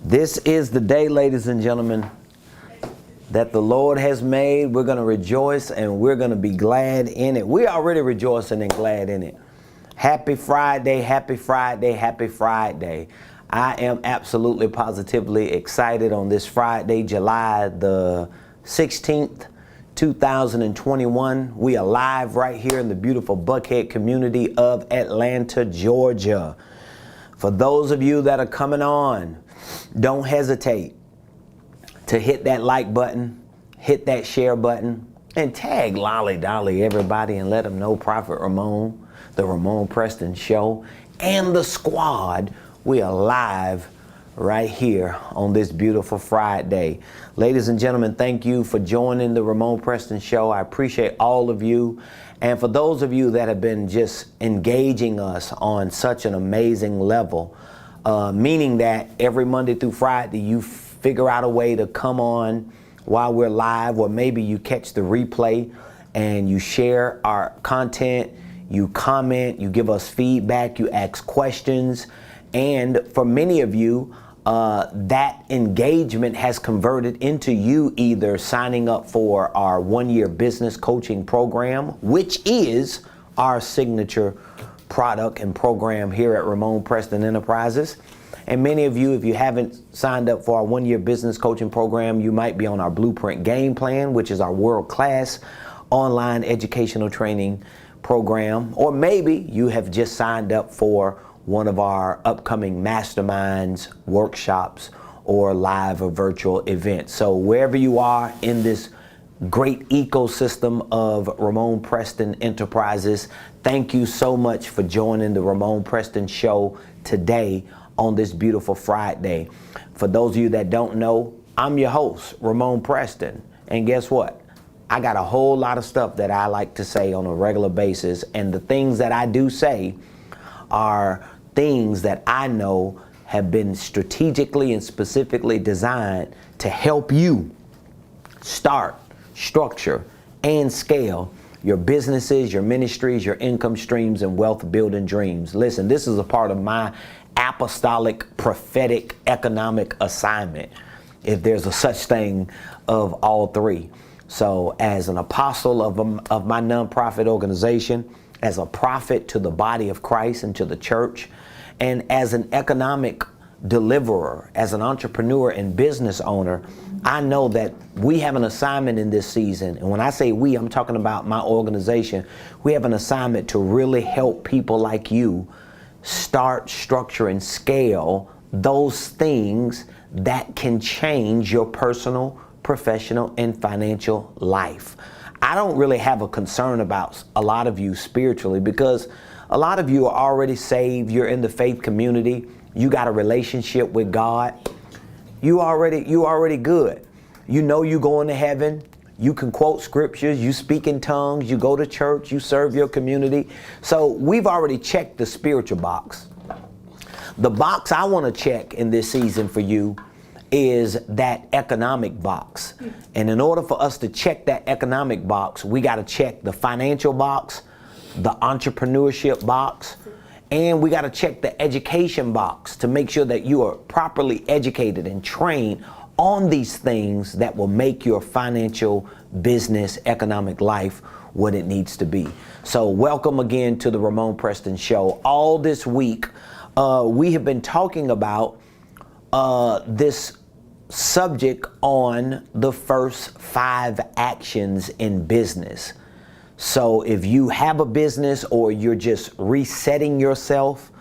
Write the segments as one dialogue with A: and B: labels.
A: This is the day, ladies and gentlemen, that the Lord has made. We're going to rejoice and we're going to be glad in it. We're already rejoicing and glad in it. Happy Friday, happy Friday, happy Friday. I am absolutely positively excited on this Friday, July the 16th, 2021. We are live right here in the beautiful Buckhead community of Atlanta, Georgia. For those of you that are coming on, don't hesitate to hit that like button, hit that share button, and tag Lolly Dolly everybody and let them know Prophet Ramon, the Ramon Preston Show, and the squad. We are live right here on this beautiful Friday. Ladies and gentlemen, thank you for joining the Ramon Preston Show. I appreciate all of you. And for those of you that have been just engaging us on such an amazing level, meaning that every Monday through Friday, you figure out a way to come on while we're live, or maybe you catch the replay and you share our content, you comment, you give us feedback, you ask questions. And for many of you, that engagement has converted into you either signing up for our one-year business coaching program, which is our signature product and program here at Ramon Preston Enterprises. And many of you, if you haven't signed up for our one-year business coaching program, you might be on our Blueprint Game Plan, which is our world-class online educational training program. Or maybe you have just signed up for one of our upcoming masterminds, workshops, or live or virtual events. So wherever you are in this great ecosystem of Ramon Preston Enterprises, thank you so much for joining the Ramon Preston Show today on this beautiful Friday. For those of you that don't know, I'm your host, Ramon Preston. And guess what? I got a whole lot of stuff that I like to say on a regular basis. And the things that I do say are things that I know have been strategically and specifically designed to help you start, structure, and scale your businesses, your ministries, your income streams, and wealth building dreams. Listen, this is a part of my apostolic, prophetic, economic assignment, if there's a such thing of all three. So as an apostle of my nonprofit organization, as a prophet to the body of Christ and to the church, and as an economic deliverer, as an entrepreneur and business owner, I know that we have an assignment in this season. And when I say we, I'm talking about my organization. We have an assignment to really help people like you start, structure, and scale those things that can change your personal, professional, and financial life. I don't really have a concern about a lot of you spiritually, because a lot of you are already saved. You're in the faith community. You got a relationship with God. You already good. You know you going to heaven. You can quote scriptures. You speak in tongues. You go to church. You serve your community. So we've already checked the spiritual box. The box I want to check in this season for you is that economic box. And in order for us to check that economic box, we got to check the financial box, the entrepreneurship box, and we got to check the education box to make sure that you are properly educated and trained on these things that will make your financial, business, economic life what it needs to be. So welcome again to the Ramon Preston Show. All this week, we have been talking about this subject on the first 5 actions in business. So if you have a business, or you're just resetting yourself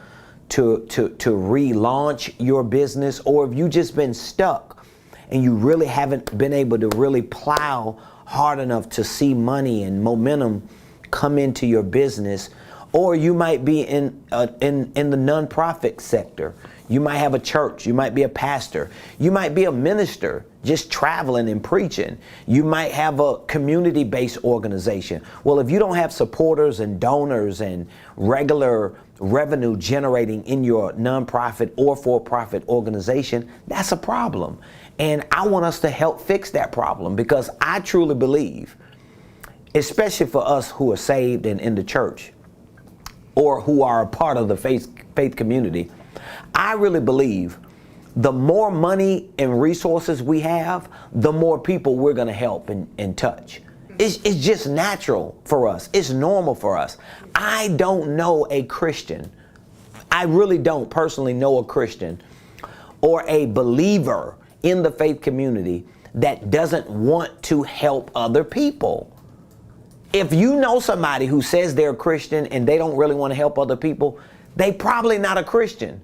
A: to relaunch your business, or if you've just been stuck and you really haven't been able to really plow hard enough to see money and momentum come into your business, or you might be in the nonprofit sector. You might have a church. You might be a pastor. You might be a minister just traveling and preaching. You might have a community-based organization. Well, if you don't have supporters and donors and regular revenue generating in your nonprofit or for-profit organization, that's a problem. And I want us to help fix that problem, because I truly believe, especially for us who are saved and in the church, or who are a part of the faith community, I really believe the more money and resources we have, the more people we're going to help and touch. It's just natural for us. It's normal for us. I don't know a Christian. I really don't personally know a Christian or a believer in the faith community that doesn't want to help other people. If you know somebody who says they're a Christian and they don't really want to help other people, they probably not a Christian.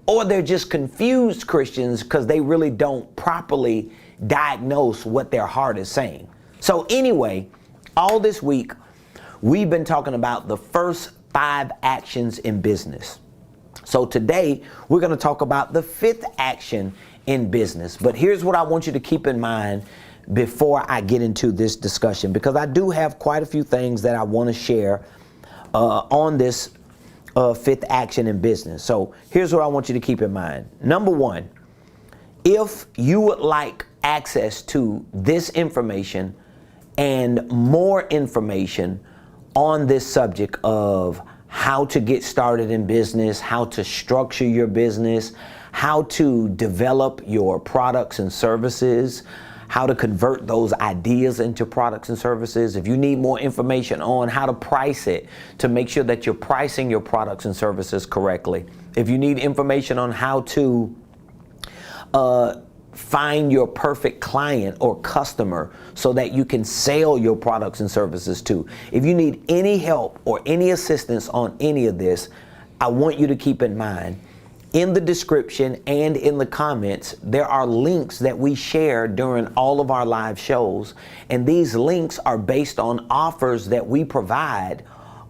A: Or they're just confused Christians because they really don't properly diagnose what their heart is saying. So anyway, all this week, we've been talking about the first 5 actions in business. So today, we're going to talk about the 5th action in business. But here's what I want you to keep in mind before I get into this discussion, because I do have quite a few things that I want to share on this 5th action in business. So here's what I want you to keep in mind. Number 1, if you would like access to this information and more information on this subject of how to get started in business, how to structure your business, how to develop your products and services, how to convert those ideas into products and services. If you need more information on how to price it to make sure that you're pricing your products and services correctly. If you need information on how to find your perfect client or customer so that you can sell your products and services to. If you need any help or any assistance on any of this, I want you to keep in mind, in the description and in the comments, there are links that we share during all of our live shows. And these links are based on offers that we provide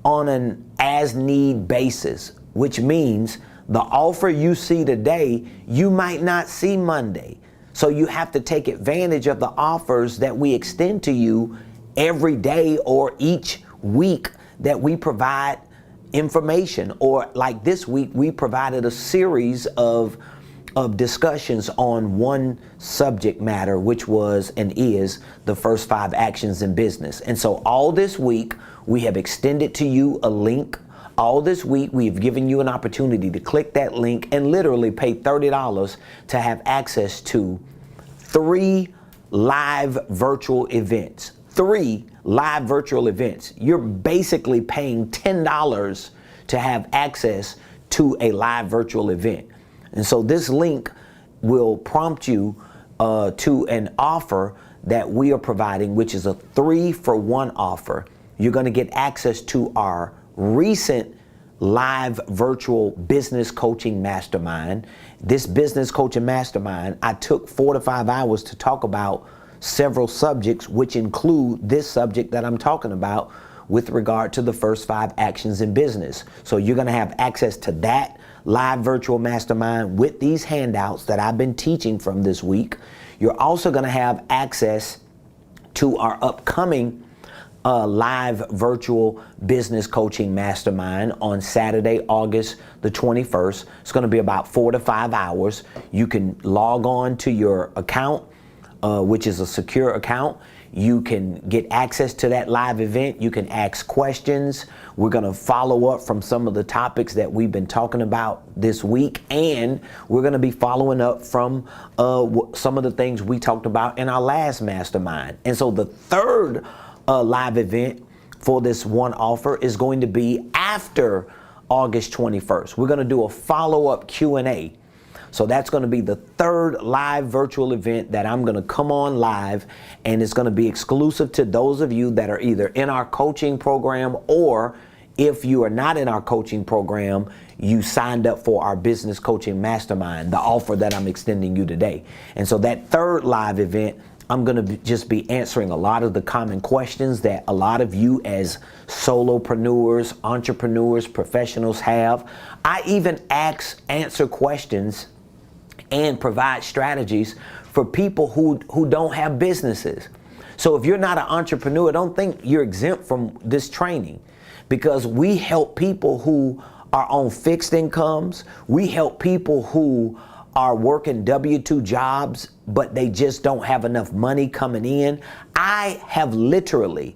A: on an as-need basis, which means the offer you see today, you might not see Monday. So you have to take advantage of the offers that we extend to you every day or each week that we provide information. Or like this week, we provided a series of discussions on one subject matter, which was and is the first 5 actions in business. And so all this week, we have extended to you a link. All this week, we've given you an opportunity to click that link and literally pay $30 to have access to 3 live virtual events. 3 live virtual events. You're basically paying $10 to have access to a live virtual event. And so this link will prompt you to an offer that we are providing, which is a 3-for-1 offer. You're going to get access to our recent live virtual business coaching mastermind. This business coaching mastermind, I took 4 to 5 hours to talk about several subjects, which include this subject that I'm talking about with regard to the first 5 actions in business. So you're going to have access to that live virtual mastermind with these handouts that I've been teaching from this week. You're also going to have access to our upcoming live virtual business coaching mastermind on Saturday, August the 21st. It's going to be about 4 to 5 hours. You can log on to your account, which is a secure account. You can get access to that live event. You can ask questions. We're going to follow up from some of the topics that we've been talking about this week, and we're going to be following up from some of the things we talked about in our last mastermind. And so the third live event for this one offer is going to be after August 21st. We're going to do a follow-up Q&A. So that's going to be the 3rd live virtual event that I'm going to come on live, and it's going to be exclusive to those of you that are either in our coaching program, or if you are not in our coaching program, you signed up for our business coaching mastermind, the offer that I'm extending you today. And so that 3rd live event, I'm going to just be answering a lot of the common questions that a lot of you as solopreneurs, entrepreneurs, professionals have. I even answer questions and provide strategies for people who don't have businesses. So if you're not an entrepreneur, don't think you're exempt from this training, because we help people who are on fixed incomes. We help people who are working W-2 jobs, but they just don't have enough money coming in. I have literally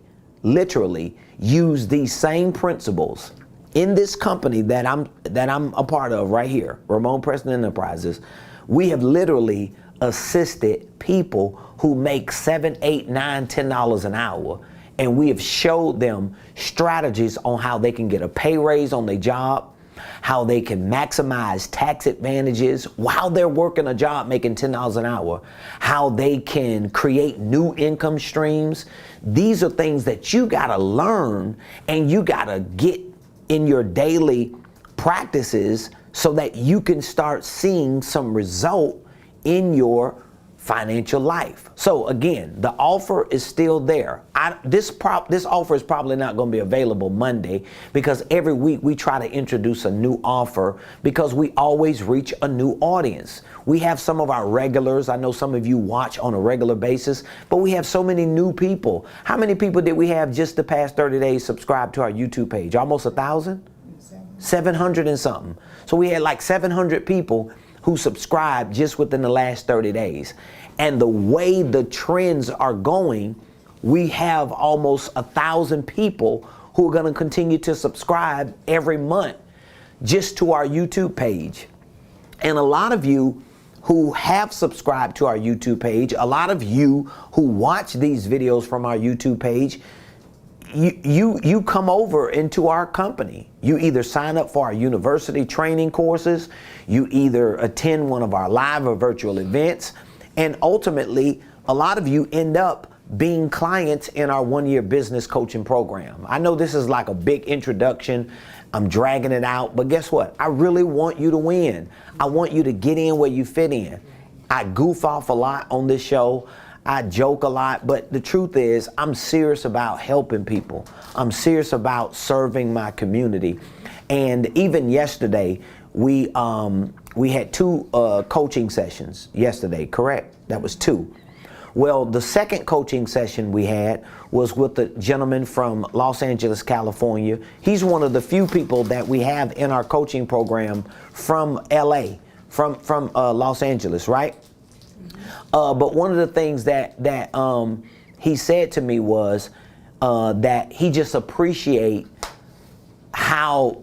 A: used these same principles in this company that I'm a part of right here, Ramon Preston Enterprises. We have literally assisted people who make $7, $8, $9, $10 an hour, and we have showed them strategies on how they can get a pay raise on their job, how they can maximize tax advantages while they're working a job making $10 an hour, how they can create new income streams. These are things that you gotta learn and you gotta get in your daily practices so that you can start seeing some result in your financial life. So again, the offer is still there. This offer is probably not going to be available Monday, because every week we try to introduce a new offer because we always reach a new audience. We have some of our regulars. I know some of you watch on a regular basis, but we have so many new people. How many people did we have just the past 30 days subscribe to our YouTube page? Almost 1,000? 700 and something. So we had like 700 people who subscribed just within the last 30 days. And the way the trends are going, we have almost 1,000 people who are gonna continue to subscribe every month just to our YouTube page. And a lot of you who have subscribed to our YouTube page, a lot of you who watch these videos from our YouTube page, you come over into our company. You either sign up for our university training courses, you either attend one of our live or virtual events, and ultimately, a lot of you end up being clients in our one-year business coaching program. I know this is like a big introduction. I'm dragging it out, but guess what? I really want you to win. I want you to get in where you fit in. I goof off a lot on this show. I joke a lot, but the truth is I'm serious about helping people. I'm serious about serving my community. And even yesterday, we had two coaching sessions yesterday, correct? That was two. Well, the second coaching session we had was with a gentleman from Los Angeles, California. He's one of the few people that we have in our coaching program from LA, from Los Angeles, right? But one of the things that he said to me was that he just appreciate how,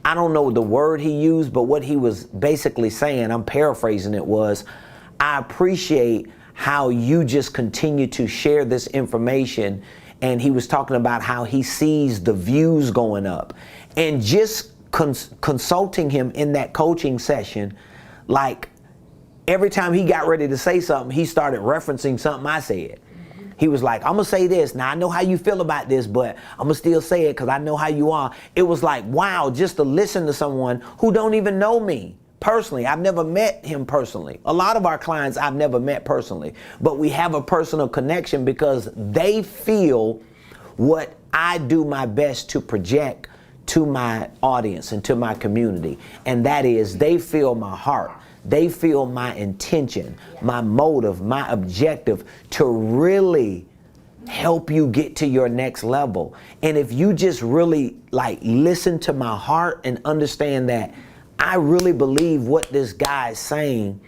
A: I don't know the word he used, but what he was basically saying, I'm paraphrasing it, was, I appreciate how you just continue to share this information. And he was talking about how he sees the views going up. And just consulting him in that coaching session, like, every time he got ready to say something, he started referencing something I said. He was like, I'm gonna say this. Now I know how you feel about this, but I'm gonna still say it because I know how you are. It was like, wow, just to listen to someone who don't even know me personally. I've never met him personally. A lot of our clients I've never met personally, but we have a personal connection because they feel what I do my best to project to my audience and to my community. And that is, they feel my heart. They feel my intention, my motive, my objective to really help you get to your next level. And if you just really like listen to my heart and understand that I really believe what this guy is saying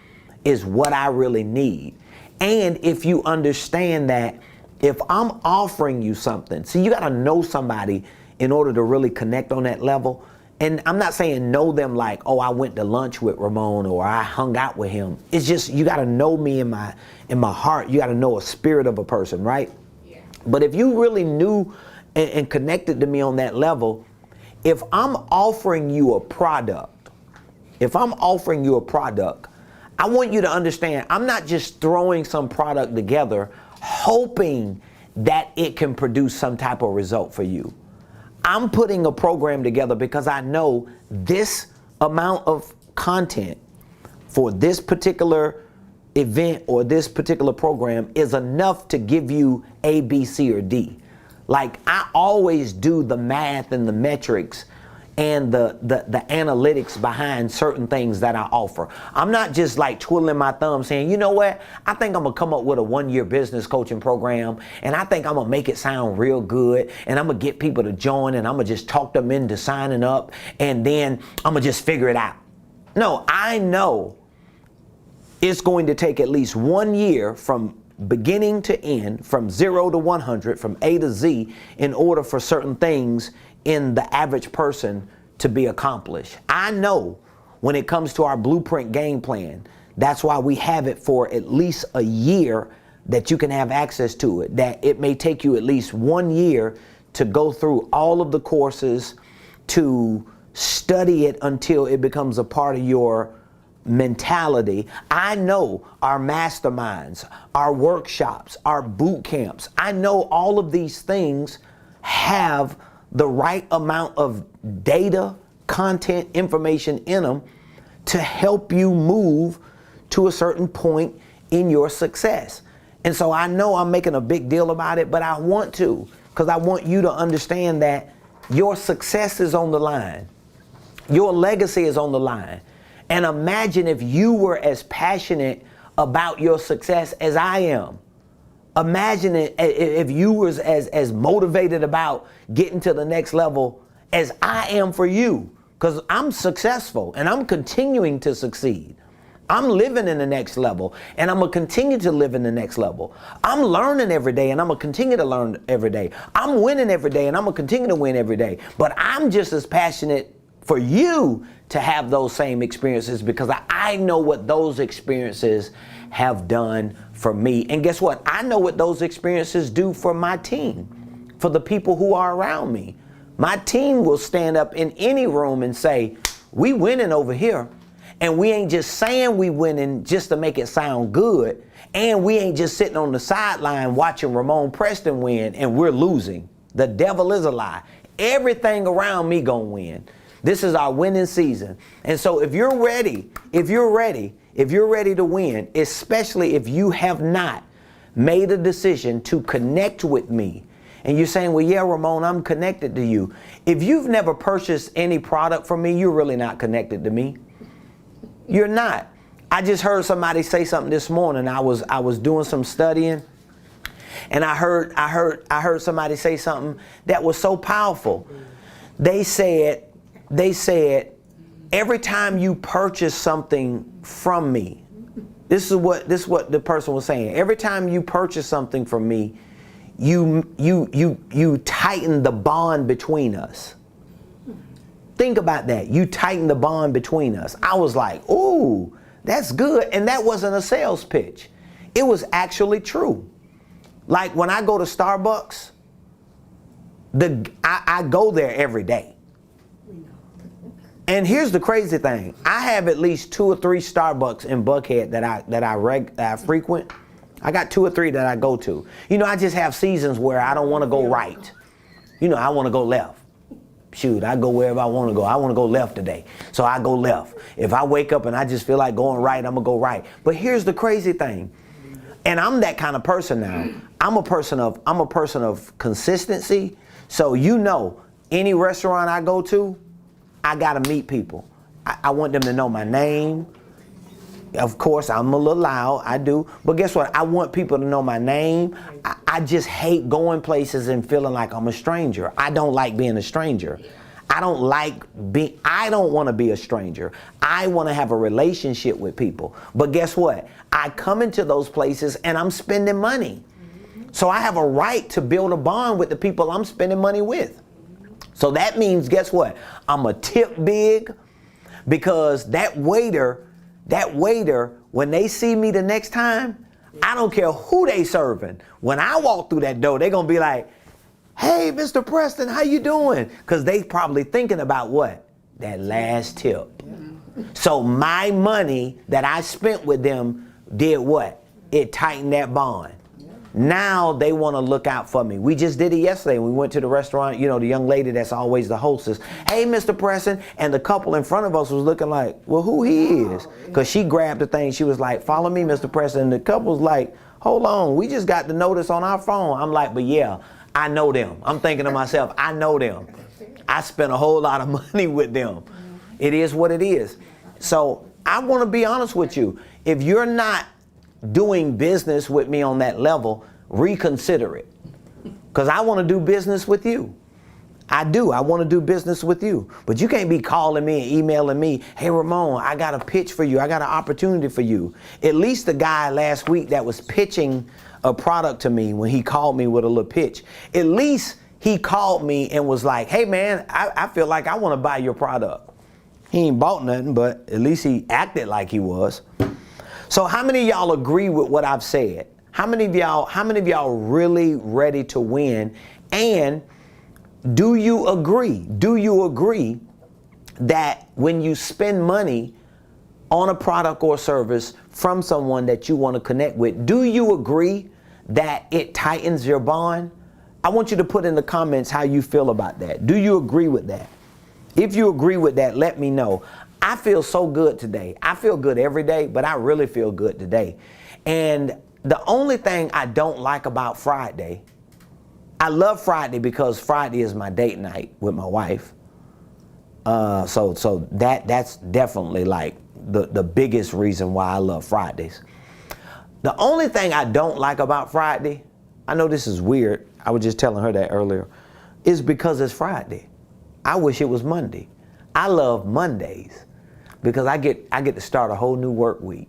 A: is what I really need. And if you understand that if I'm offering you something, see, you got to know somebody in order to really connect on that level. And I'm not saying know them like, oh, I went to lunch with Ramon or I hung out with him. It's just, you got to know me in my heart. You got to know a spirit of a person, right? Yeah. But if you really knew and connected to me on that level, if I'm offering you a product, I want you to understand, I'm not just throwing some product together hoping that it can produce some type of result for you. I'm putting a program together because I know this amount of content for this particular event or this particular program is enough to give you A, B, C, or D. Like, I always do the math and the metrics and the analytics behind certain things that I offer. I'm not just like twiddling my thumb saying, you know what, I think I'm gonna come up with a one-year business coaching program and I think I'm gonna make it sound real good and I'm gonna get people to join and I'm gonna just talk them into signing up and then I'm gonna just figure it out. No, I know it's going to take at least 1 year from beginning to end, from 0 to 100, from A to Z, in order for certain things in the average person to be accomplished. I know when it comes to our blueprint game plan That's why we have it for at least a year that you can have access to it. That it may take you at least 1 year to go through all of the courses, to study it until it becomes a part of your mentality. I know our masterminds, our workshops, our boot camps, I know all of these things have the right amount of data, content, information in them to help you move to a certain point in your success. And so I know I'm making a big deal about it, but I want to, because I want you to understand that your success is on the line. Your legacy is on the line. And imagine if you were as passionate about your success as I am. Imagine if you were as motivated about getting to the next level as I am for you. Because I'm successful and I'm continuing to succeed. I'm living in the next level and I'm going to continue to live in the next level. I'm learning every day and I'm going to continue to learn every day. I'm winning every day and I'm going to continue to win every day. But I'm just as passionate for you to have those same experiences, because I know what those experiences have done for me. And guess what? I know what those experiences do for my team, for the people who are around me. My team will stand up in any room and say, we winning over here. And we ain't just saying we winning just to make it sound good. And we ain't just sitting on the sideline watching Ramon Preston win and we're losing. The devil is a lie. Everything around me gonna win. This is our winning season. And so if you're ready to win, especially if you have not made a decision to connect with me, and you're saying, well, yeah, Ramon, I'm connected to you. If you've never purchased any product from me, you're really not connected to me. You're not. I just heard somebody say something this morning. I was doing some studying, and I heard somebody say something that was so powerful. They said, every time you purchase something from me, this is what the person was saying. Every time you purchase something from me, you tighten the bond between us. Think about that. You tighten the bond between us. I was like, ooh, that's good. And that wasn't a sales pitch. It was actually true. Like when I go to Starbucks, I go there every day. And here's the crazy thing. I have at least 2 or 3 Starbucks in Buckhead that I frequent. I got 2 or 3 that I go to. You know, I just have seasons where I don't want to go right. You know, I want to go left. Shoot, I go wherever I want to go. I want to go left today, so I go left. If I wake up and I just feel like going right, I'm going to go right. But here's the crazy thing. And I'm that kind of person now. I'm a person of consistency. So you know, any restaurant I go to, I got to meet people. I want them to know my name. Of course, I'm a little loud, I do. But guess what? I want people to know my name. I just hate going places and feeling like I'm a stranger. I don't like being a stranger. I don't want to be a stranger. I want to have a relationship with people. But guess what? I come into those places and I'm spending money. So I have a right to build a bond with the people I'm spending money with. So that means, guess what? I'm a tip big, because that waiter, when they see me the next time, I don't care who they serving. When I walk through that door, they're going to be like, hey, Mr. Preston, how you doing? Because they probably thinking about what? That last tip. So my money that I spent with them did what? It tightened that bond. Now they want to look out for me. We just did it yesterday. We went to the restaurant, you know, the young lady that's always the hostess. Hey, Mr. Preston. And the couple in front of us was looking like, well, who he is? Because she grabbed the thing. She was like, follow me, Mr. Preston. And the couple was like, hold on. We just got the notice on our phone. I'm like, but yeah, I know them. I'm thinking to myself, I know them. I spent a whole lot of money with them. It is what it is. So I want to be honest with you. If you're not doing business with me on that level, reconsider it. Because I want to do business with you. I do. I want to do business with you. But you can't be calling me and emailing me, hey, Ramon, I got a pitch for you. I got an opportunity for you. At least the guy last week that was pitching a product to me, when he called me with a little pitch, at least he called me and was like, hey, man, I feel like I want to buy your product. He ain't bought nothing, but at least he acted like he was. So how many of y'all agree with what I've said? How many of y'all really ready to win? And do you agree? Do you agree that when you spend money on a product or service from someone that you want to connect with, do you agree that it tightens your bond? I want you to put in the comments how you feel about that. Do you agree with that? If you agree with that, let me know. I feel so good today. I feel good every day, but I really feel good today. And the only thing I don't like about Friday, I love Friday because Friday is my date night with my wife. So that's definitely like the biggest reason why I love Fridays. The only thing I don't like about Friday, I know this is weird, I was just telling her that earlier, is because it's Friday. I wish it was Monday. I love Mondays because I get to start a whole new work week.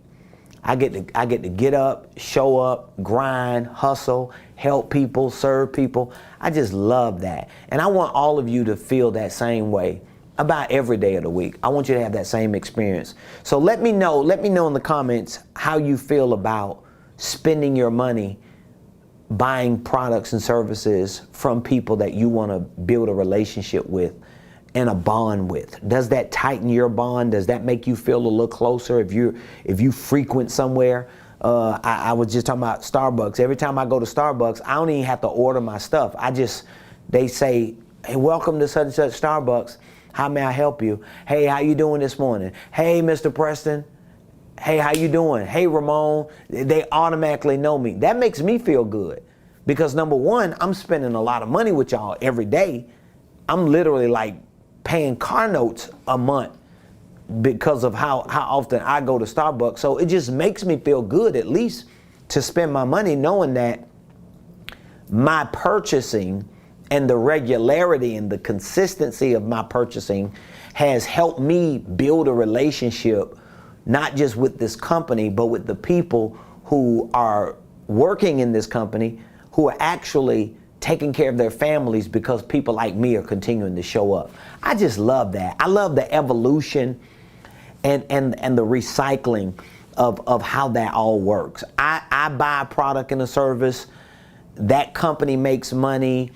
A: I get to get up, show up, grind, hustle, help people, serve people. I just love that. And I want all of you to feel that same way about every day of the week. I want you to have that same experience. So let me know in the comments how you feel about spending your money buying products and services from people that you want to build a relationship with and a bond with. Does that tighten your bond? Does that make you feel a little closer if you frequent somewhere? I was just talking about Starbucks. Every time I go to Starbucks, I don't even have to order my stuff. They say, hey, welcome to such and such Starbucks. How may I help you? Hey, how you doing this morning? Hey, Mr. Preston. Hey, how you doing? Hey, Ramon. They automatically know me. That makes me feel good because number one, I'm spending a lot of money with y'all every day. I'm literally like paying car notes a month because of how often I go to Starbucks. So it just makes me feel good at least to spend my money knowing that my purchasing and the regularity and the consistency of my purchasing has helped me build a relationship, not just with this company, but with the people who are working in this company, who are actually taking care of their families because people like me are continuing to show up. I just love that. I love the evolution and the recycling of how that all works. I buy a product and a service, that company makes money,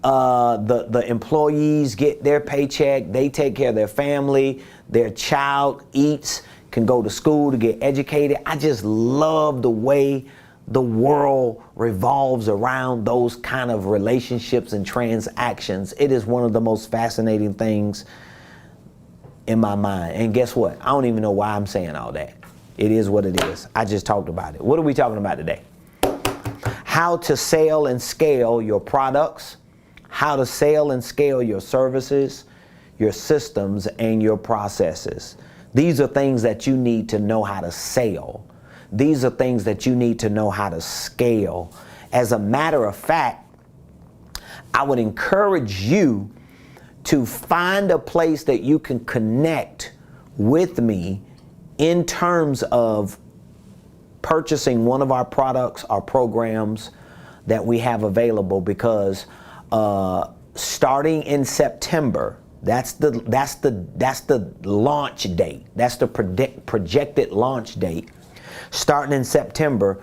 A: the employees get their paycheck, they take care of their family, their child eats, can go to school to get educated. I just love the way the world revolves around those kind of relationships and transactions. It is one of the most fascinating things in my mind. And guess what? I don't even know why I'm saying all that. It is what it is. I just talked about it. What are we talking about today? How to sell and scale your products, how to sell and scale your services, your systems, and your processes. These are things that you need to know how to sell. These are things that you need to know how to scale. As a matter of fact, I would encourage you to find a place that you can connect with me in terms of purchasing one of our products, our programs that we have available, because starting in September, that's the launch date. That's the projected launch date. Starting in September,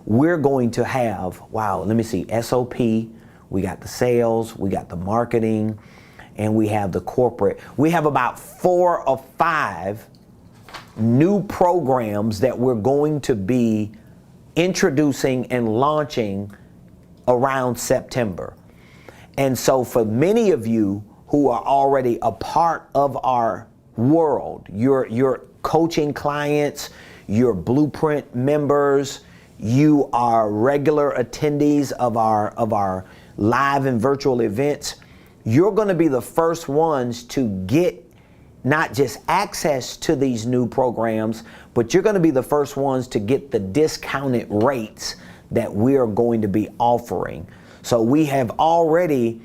A: we're going to have, let me see, SOP, we got the sales, we got the marketing, and we have the corporate. We have about 4 or 5 new programs that we're going to be introducing and launching around September. And so for many of you who are already a part of our world, your coaching clients, your Blueprint members, you are regular attendees of our live and virtual events, you're going to be the first ones to get not just access to these new programs, but you're going to be the first ones to get the discounted rates that we are going to be offering. So we have already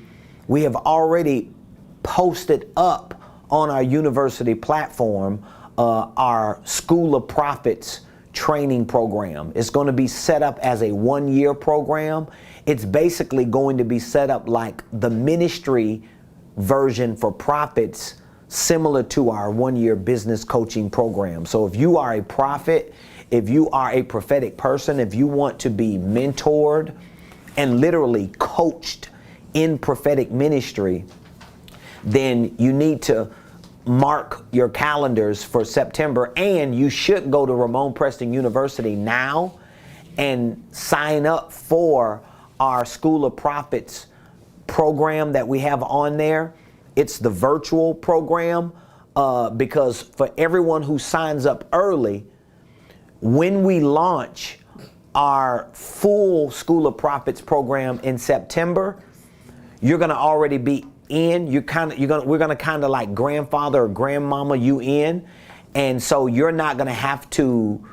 A: posted up on our university platform our School of Prophets training program. It's going to be set up as a 1-year program. It's basically going to be set up like the ministry version for prophets, similar to our 1-year business coaching program. So if you are a prophet, if you are a prophetic person, if you want to be mentored and literally coached in prophetic ministry, then you need to mark your calendars for September, and you should go to Ramon Preston University now and sign up for our School of Prophets program that we have on there. It's the virtual program because for everyone who signs up early, when we launch our full School of Prophets program in September, you're going to already be in. We're going to kind of like grandfather or grandmama you in, and so you're not going to have to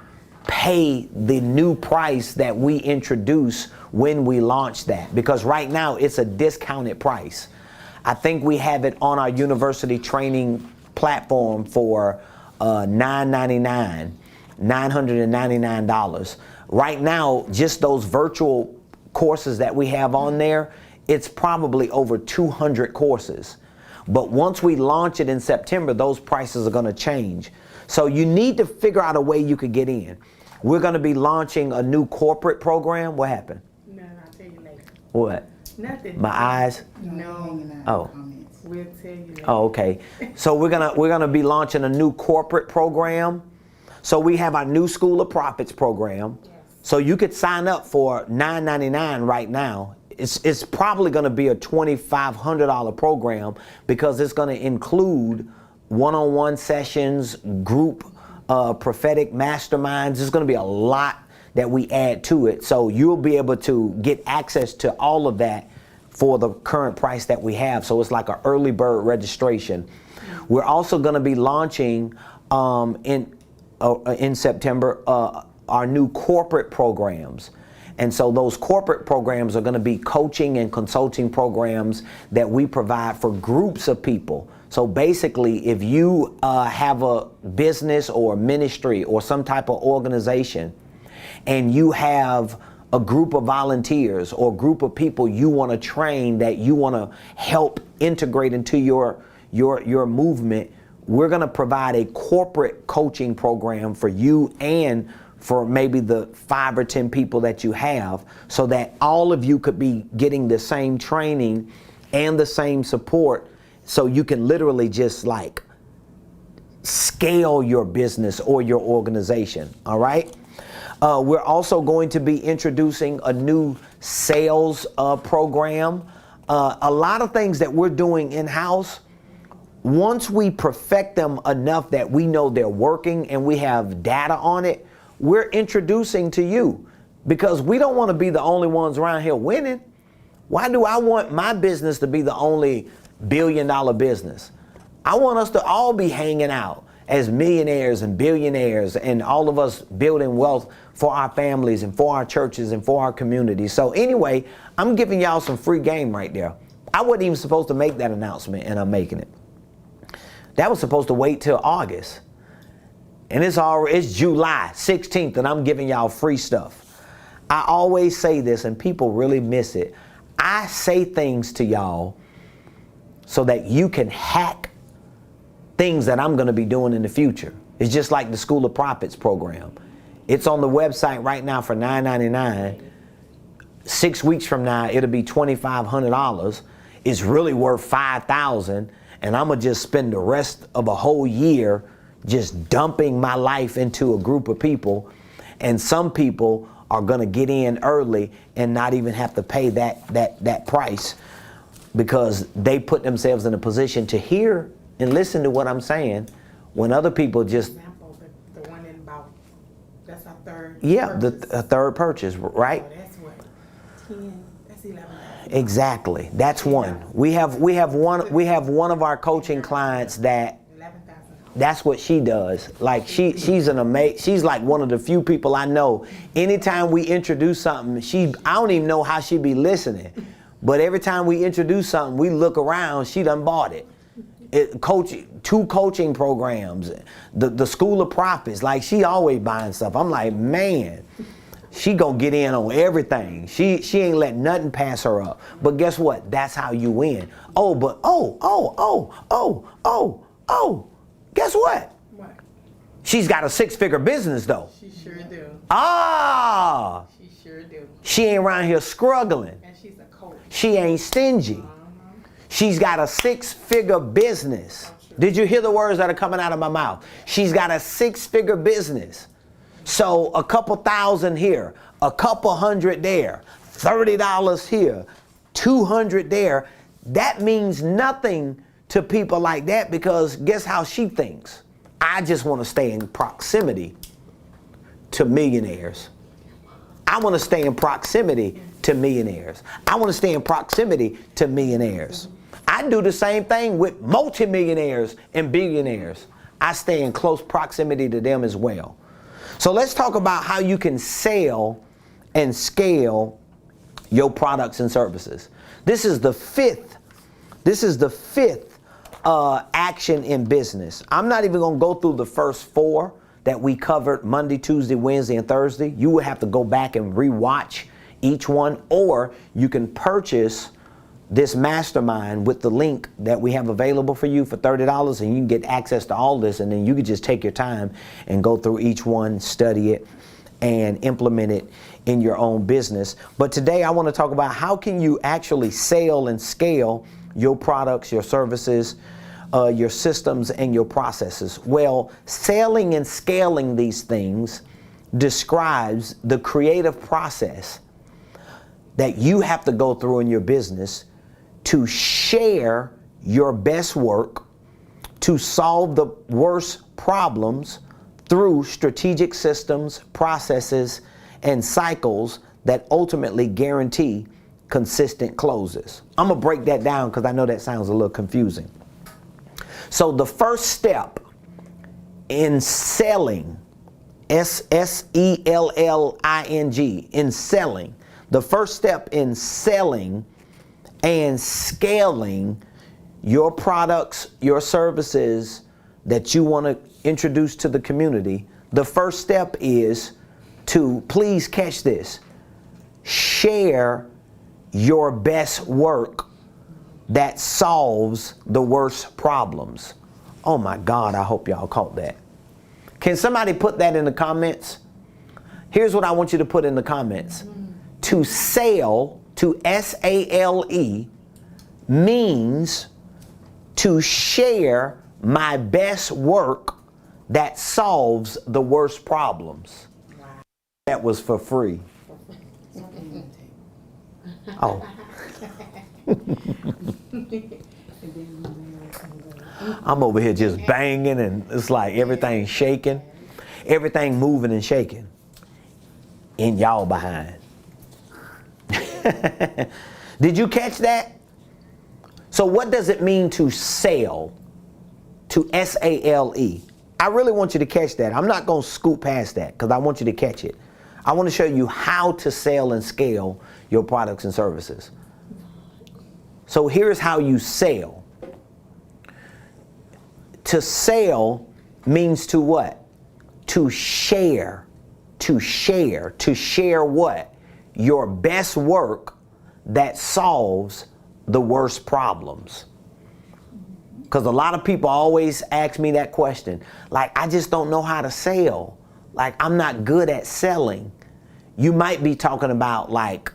A: pay the new price that we introduce when we launch that, because right now it's a discounted price. I think we have it on our university training platform for $999. Right now, just those virtual courses that we have on there, it's probably over 200 courses. But once we launch it in September, those prices are going to change. So you need to figure out a way you could get in. We're going to be launching a new corporate program. What happened?
B: No, I'll tell you later.
A: What?
B: Nothing.
A: My eyes?
B: No.
A: Oh.
B: We'll tell you later.
A: Oh, okay. So we're gonna be launching a new corporate program. So we have our new School of Prophets program. Yes. So you could sign up for $999 right now. It's probably going to be a $2,500 program because it's going to include one-on-one sessions, group prophetic masterminds. There's going to be a lot that we add to it. So you'll be able to get access to all of that for the current price that we have. So it's like an early bird registration. We're also going to be launching in September our new corporate programs. And so those corporate programs are going to be coaching and consulting programs that we provide for groups of people. So basically, if you have a business or a ministry or some type of organization, and you have a group of volunteers or a group of people you want to train that you want to help integrate into your movement, we're going to provide a corporate coaching program for you and for maybe the 5 or 10 people that you have, so that all of you could be getting the same training and the same support, so you can literally just like scale your business or your organization. All right. We're also going to be introducing a new sales program. A lot of things that we're doing in-house, once we perfect them enough that we know they're working and we have data on it, we're introducing to you, because we don't want to be the only ones around here winning. Why do I want my business to be the only billion-dollar business? I want us to all be hanging out as millionaires and billionaires, and all of us building wealth for our families and for our churches and for our communities. So anyway, I'm giving y'all some free game right there. I wasn't even supposed to make that announcement, and I'm making it. That was supposed to wait till August. And it's July 16th, and I'm giving y'all free stuff. I always say this, and people really miss it. I say things to y'all so that you can hack things that I'm going to be doing in the future. It's just like the School of Prophets program. It's on the website right now for $999. 6 weeks from now, it'll be $2,500. It's really worth $5,000, and I'm going to just spend the rest of a whole year just dumping my life into a group of people, and some people are going to get in early and not even have to pay that price, because they put themselves in a position to hear and listen to what I'm saying, when other people just...
B: Example, the one in about, that's our third
A: a third purchase, right?
B: So that's what, 10, that's 11.
A: Exactly, that's one. We have one of our coaching clients that that's what she does. Like she's like one of the few people I know. Anytime we introduce something, I don't even know how she be listening, but every time we introduce something, we look around, she done bought it. 2 coaching programs, the School of Prophets, like she always buying stuff. I'm like, man, she gonna get in on everything. She ain't let nothing pass her up. But guess what? That's how you win. Guess what? She's got a six-figure business though.
B: She sure do.
A: Ah,
B: She sure do.
A: she ain't around here struggling.
B: And she's a coach.
A: She ain't stingy. She's got a six-figure business. Did you hear the words that are coming out of my mouth? She's got a six-figure business. So a couple thousand here, a couple hundred there, $30 here, 200 there. That means nothing to people like that, because guess how she thinks? I just want to stay in proximity to millionaires. I want to stay in proximity to millionaires. I want to stay in proximity to millionaires. I do the same thing with multimillionaires and billionaires. I stay in close proximity to them as well. So let's talk about how you can sell and scale your products and services. This is the fifth action in business. I'm not even going to go through the first four that we covered Monday, Tuesday, Wednesday, and Thursday. You will have to go back and rewatch each one, or you can purchase this mastermind with the link that we have available for you for $30, and you can get access to all this, and then you can just take your time and go through each one, study it, and implement it in your own business. But today I want to talk about how can you actually sell and scale your products, your services, your systems, and your processes. Well, selling and scaling these things describes the creative process that you have to go through in your business to share your best work, to solve the worst problems through strategic systems, processes, and cycles that ultimately guarantee consistent closes. I'm gonna break that down because I know that sounds a little confusing. So the first step in selling, S-E-L-L-I-N-G, in selling, the first step in selling and scaling your products, your services that you want to introduce to the community, the first step is to, please catch this, share your best work that solves the worst problems. Oh my God, I hope y'all caught that. Can somebody put that in the comments? Here's what I want you to put in the comments. To sell, to S-A-L-E, means to share my best work that solves the worst problems.
B: Wow.
A: That was for free. Oh. I'm over here just banging, and it's like everything shaking, everything moving and shaking in y'all behind. Did you catch that? So what does it mean to sell? To S-A-L-E. I really want you to catch that. I'm not going to scoot past that because I want you to catch it. I want to show you how to sell and scale your products and services. So here's how you sell. To sell means to what? To share. To share. To share what? Your best work that solves the worst problems. Because a lot of people always ask me that question. Like, I just don't know how to sell. Like, I'm not good at selling. You might be talking about like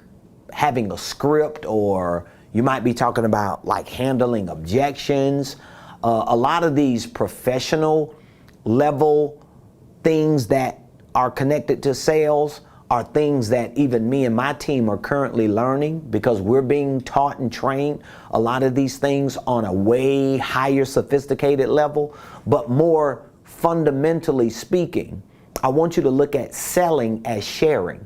A: having a script, or you might be talking about like handling objections. A lot of these professional level things that are connected to sales are things that even me and my team are currently learning, because we're being taught and trained a lot of these things on a way higher sophisticated level. But more fundamentally speaking, I want you to look at selling as sharing.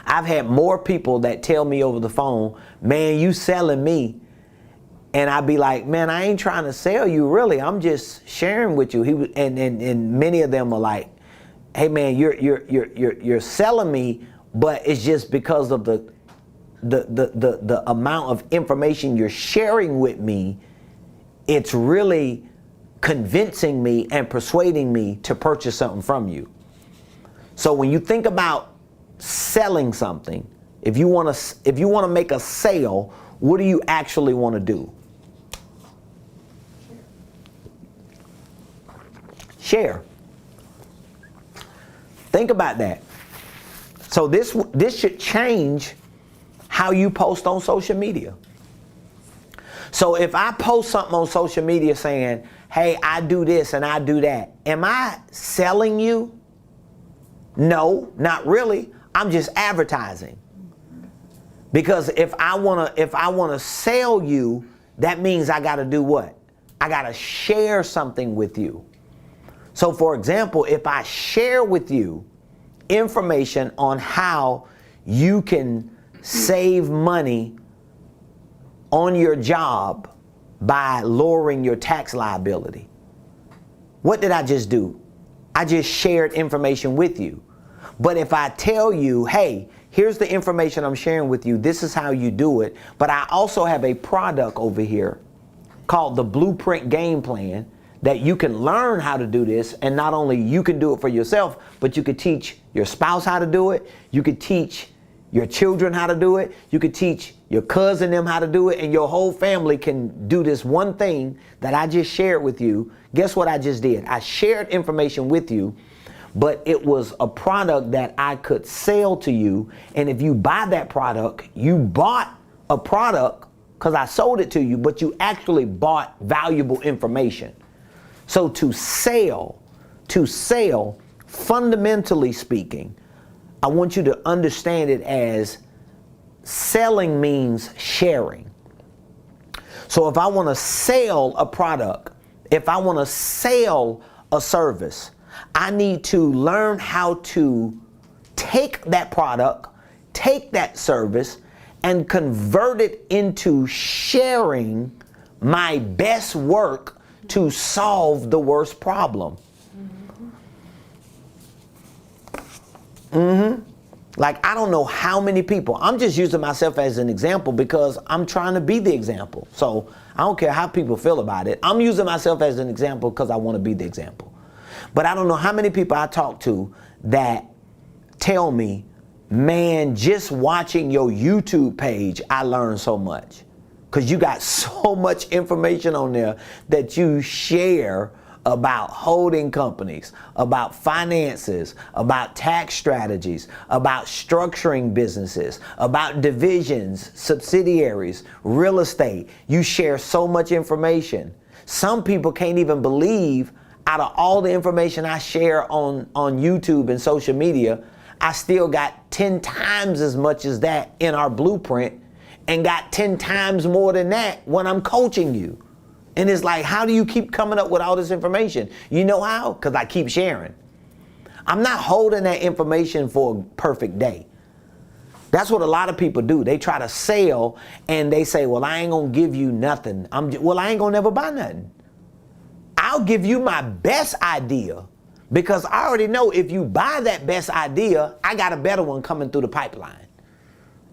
A: I've had more people that tell me over the phone, man, you selling me. And I'd be like, man, I ain't trying to sell you really. I'm just sharing with you. And many of them are like, hey man, you're selling me, but it's just because of the amount of information you're sharing with me. It's really convincing me and persuading me to purchase something from you. So when you think about selling something, if you want to make a sale, what do you actually want to do? Share. Think about that. So this should change how you post on social media. So if I post something on social media saying, hey, I do this and I do that, am I selling you? No, not really. I'm just advertising. Because if I wanna sell you, that means I gotta do what? I gotta share something with you. So for example, if I share with you information on how you can save money on your job by lowering your tax liability, what did I just do? I just shared information with you. But if I tell you, hey, here's the information I'm sharing with you, this is how you do it, but I also have a product over here called the Blueprint Game Plan that you can learn how to do this, and not only you can do it for yourself, but you could teach your spouse how to do it, you could teach your children how to do it, you could teach your cousin them how to do it, and your whole family can do this one thing that I just shared with you. Guess what I just did? I shared information with you, but it was a product that I could sell to you, and if you buy that product, you bought a product because I sold it to you, but you actually bought valuable information. So to sell, fundamentally speaking, I want you to understand it as selling means sharing. So if I want to sell a product, if I want to sell a service, I need to learn how to take that product, take that service, and convert it into sharing my best work to solve the worst problem. Like, I don't know how many people, I'm just using myself as an example because I'm trying to be the example. So I don't care how people feel about it. I'm using myself as an example because I want to be the example. But I don't know how many people I talk to that tell me, man, just watching your YouTube page, I learned so much. Because you got so much information on there that you share about holding companies, about finances, about tax strategies, about structuring businesses, about divisions, subsidiaries, real estate. You share so much information. Some people can't even believe, out of all the information I share on YouTube and social media, I still got 10 times as much as that in our blueprint, and got 10 times more than that when I'm coaching you. And it's like, how do you keep coming up with all this information? You know how? Because I keep sharing. I'm not holding that information for a perfect day. That's what a lot of people do. They try to sell and they say, well, I ain't gonna give you nothing. I ain't gonna never buy nothing. I'll give you my best idea, because I already know if you buy that best idea, I got a better one coming through the pipeline.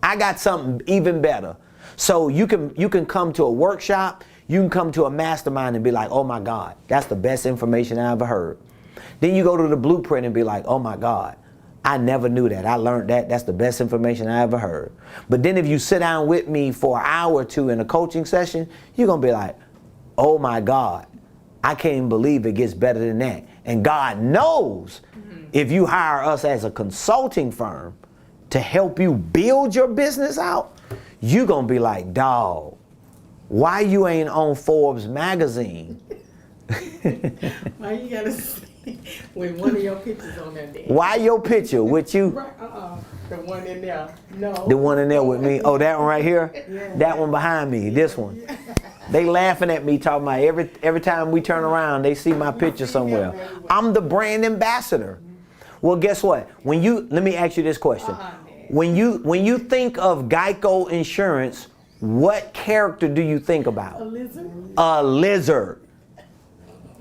A: I got something even better. So you can come to a workshop, you can come to a mastermind and be like, oh my God, that's the best information I ever heard. Then you go to the blueprint and be like, oh my God, I never knew that. I learned that. That's the best information I ever heard. But then if you sit down with me for an hour or two in a coaching session, you're going to be like, oh my God, I can't even believe it gets better than that. And God knows if you hire us as a consulting firm to help you build your business out, you're going to be like, dog, why you ain't on Forbes magazine?
B: Why you gotta say with one of your pictures on there?
A: Why your picture with you?
B: Right, the one in there. No.
A: The one in there with me. Oh, that one right here?
B: Yeah.
A: That one behind me, this one. They laughing at me talking about every time we turn around, they see my picture somewhere. I'm the brand ambassador. Well, guess what? Let me ask you this question. When you think of Geico Insurance, what character do you think about?
B: A lizard.
A: A lizard.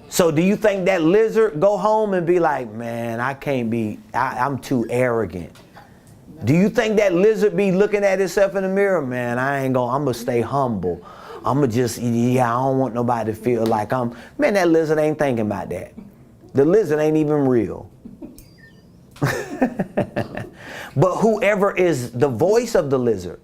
A: So do you think that lizard go home and be like, man, I'm too arrogant? Do you think that lizard be looking at itself in the mirror? Man, I'm gonna stay humble. I don't want nobody to feel like man, that lizard ain't thinking about that. The lizard ain't even real. But whoever is the voice of the lizard,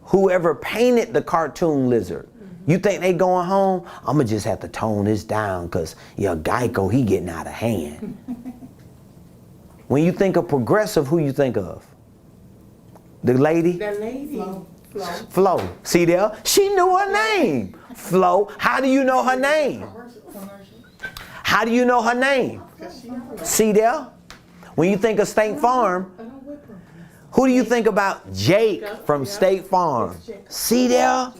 A: whoever painted the cartoon lizard, You think they going home? I'm going to just have to tone this down because, Geico, he getting out of hand. When you think of Progressive, who you think of? The lady?
B: The lady. Flo.
A: Flo. See there? She knew her name. Flo. How do you know her name? How do you know her name? See there? When you think of State Farm, who do you think about? Jake from State Farm. See there?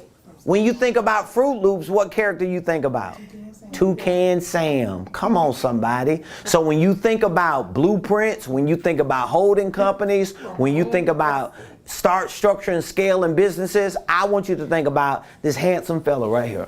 A: When you think about Fruit Loops, what character you think about? Toucan Sam. Come on, somebody. So when you think about blueprints, when you think about holding companies, when you think about start, structure, and scaling businesses, I want you to think about this handsome fella right here.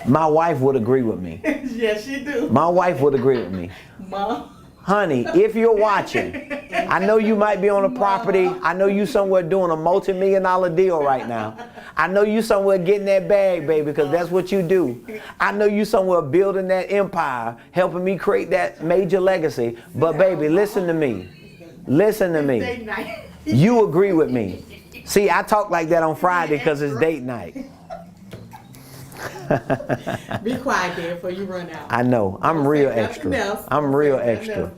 A: My wife would agree with me.
B: Yes, she do.
A: My wife would agree with me.
B: Mom.
A: Honey, if you're watching, I know you might be on a property. I know you somewhere doing a multi-million-dollar deal right now. I know you somewhere getting that bag, baby, because that's what you do. I know you somewhere building that empire, helping me create that major legacy. But baby, listen to me. Listen to me. You agree with me. See, I talk like that on Friday because it's date night.
B: Be quiet there before you run out.
A: I know. I'm real extra. I'm real extra.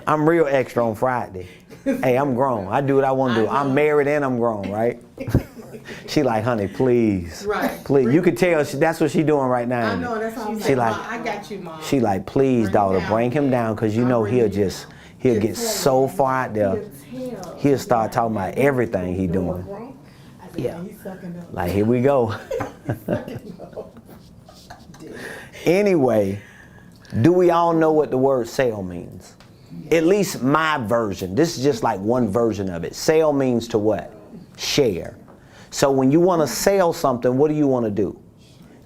A: I'm real extra on Friday. Hey, I'm grown. I do what I want to do. I'm married and I'm grown, right? She like, honey, please.
B: Right.
A: Please. You could tell that's what she's doing right now.
B: I know, that's all I'm
A: She
B: saying.
A: like,
B: Mom, I got you, Mom.
A: She like, please, daughter, bring him down because you know he'll get so far out there. He'll start talking about everything he doing. Yeah. Like, here we go. Anyway, do we all know what the word sale means? At least my version. This is just like one version of it. Sale means to what? Share. So when you want to sell something, what do you want to do?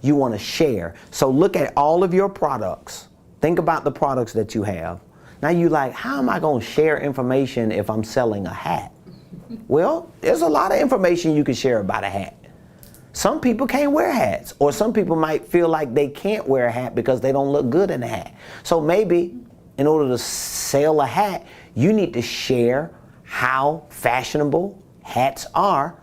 A: You want to share. So look at all of your products. Think about the products that you have. Now you like, how am I going to share information if I'm selling a hat? Well, there's a lot of information you can share about a hat. Some people can't wear hats, or some people might feel like they can't wear a hat because they don't look good in a hat. So maybe in order to sell a hat, you need to share how fashionable hats are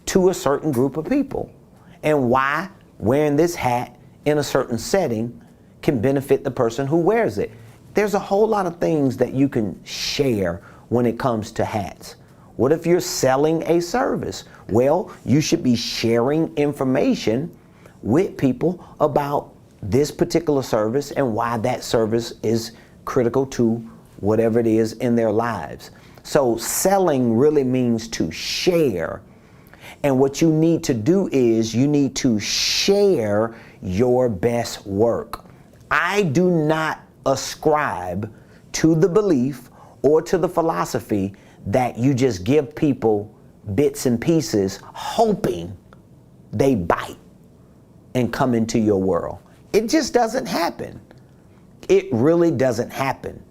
A: to a certain group of people and why wearing this hat in a certain setting can benefit the person who wears it. There's a whole lot of things that you can share when it comes to hats. What if you're selling a service? Well, you should be sharing information with people about this particular service and why that service is critical to whatever it is in their lives. So selling really means to share. And what you need to do is you need to share your best work. I do not ascribe to the belief or to the philosophy that you just give people bits and pieces hoping they bite and come into your world. It just doesn't happen. It really doesn't happen.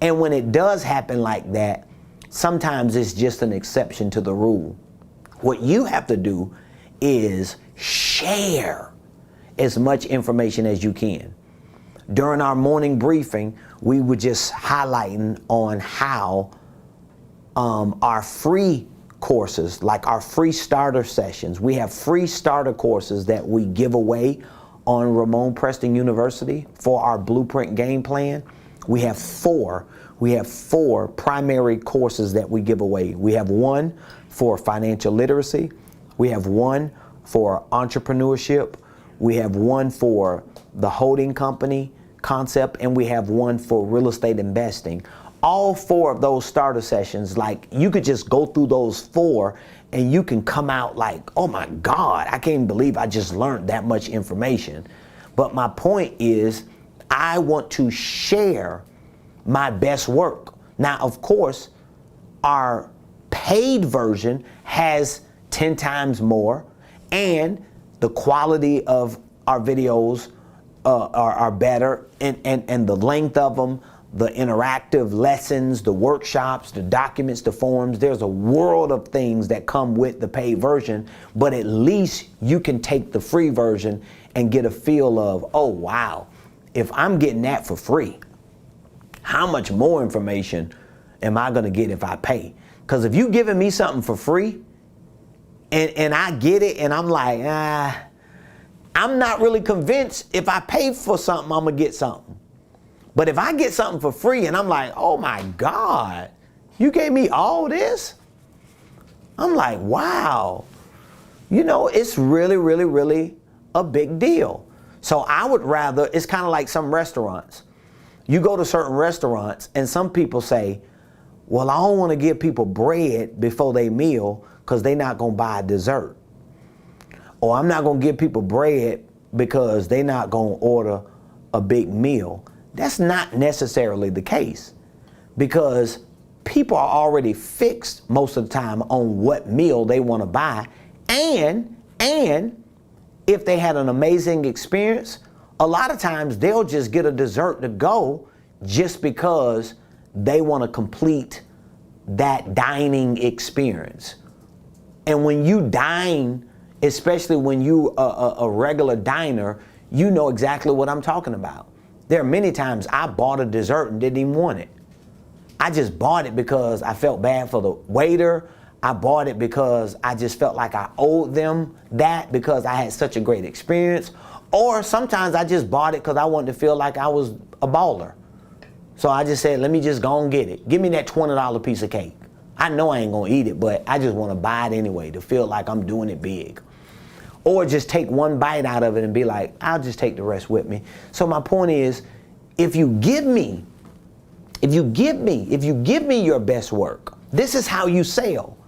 A: And when it does happen like that, sometimes it's just an exception to the rule. What you have to do is share as much information as you can. During our morning briefing, we were just highlighting on how our free courses, like our free starter sessions, we have free starter courses that we give away on Ramon Preston University for our Blueprint Game Plan. We have four primary courses that we give away. We have one for financial literacy. We have one for entrepreneurship. We have one for the holding company concept, and we have one for real estate investing. All four of those starter sessions, like you could just go through those four and you can come out like, oh my God, I can't even believe I just learned that much information. But my point is, I want to share my best work. Now, of course, our paid version has 10 times more, and the quality of our videos are better, and the length of them, the interactive lessons, the workshops, the documents, the forms. There's a world of things that come with the paid version, but at least you can take the free version and get a feel of, oh wow, if I'm getting that for free, how much more information am I gonna get if I pay? Because if you're giving me something for free, And I get it, and I'm like, I'm not really convinced if I pay for something, I'm gonna get something. But if I get something for free and I'm like, oh my God, you gave me all this? I'm like, wow. You know, it's really, really, really a big deal. So I would rather, it's kind of like some restaurants. You go to certain restaurants and some people say, well, I don't want to give people bread before they meal because they're not going to buy a dessert. Or I'm not going to give people bread because they're not going to order a big meal. That's not necessarily the case, because people are already fixed most of the time on what meal they want to buy. And if they had an amazing experience, a lot of times they'll just get a dessert to go just because they want to complete that dining experience. And when you dine, especially when you a regular diner, you know exactly what I'm talking about. There are many times I bought a dessert and didn't even want it. I just bought it because I felt bad for the waiter. I bought it because I just felt like I owed them that because I had such a great experience. Or sometimes I just bought it because I wanted to feel like I was a baller. So I just said, let me just go and get it. Give me that $20 piece of cake. I know I ain't gonna eat it, but I just wanna buy it anyway to feel like I'm doing it big. Or just take one bite out of it and be like, I'll just take the rest with me. So my point is, if you give me your best work, this is how you sell.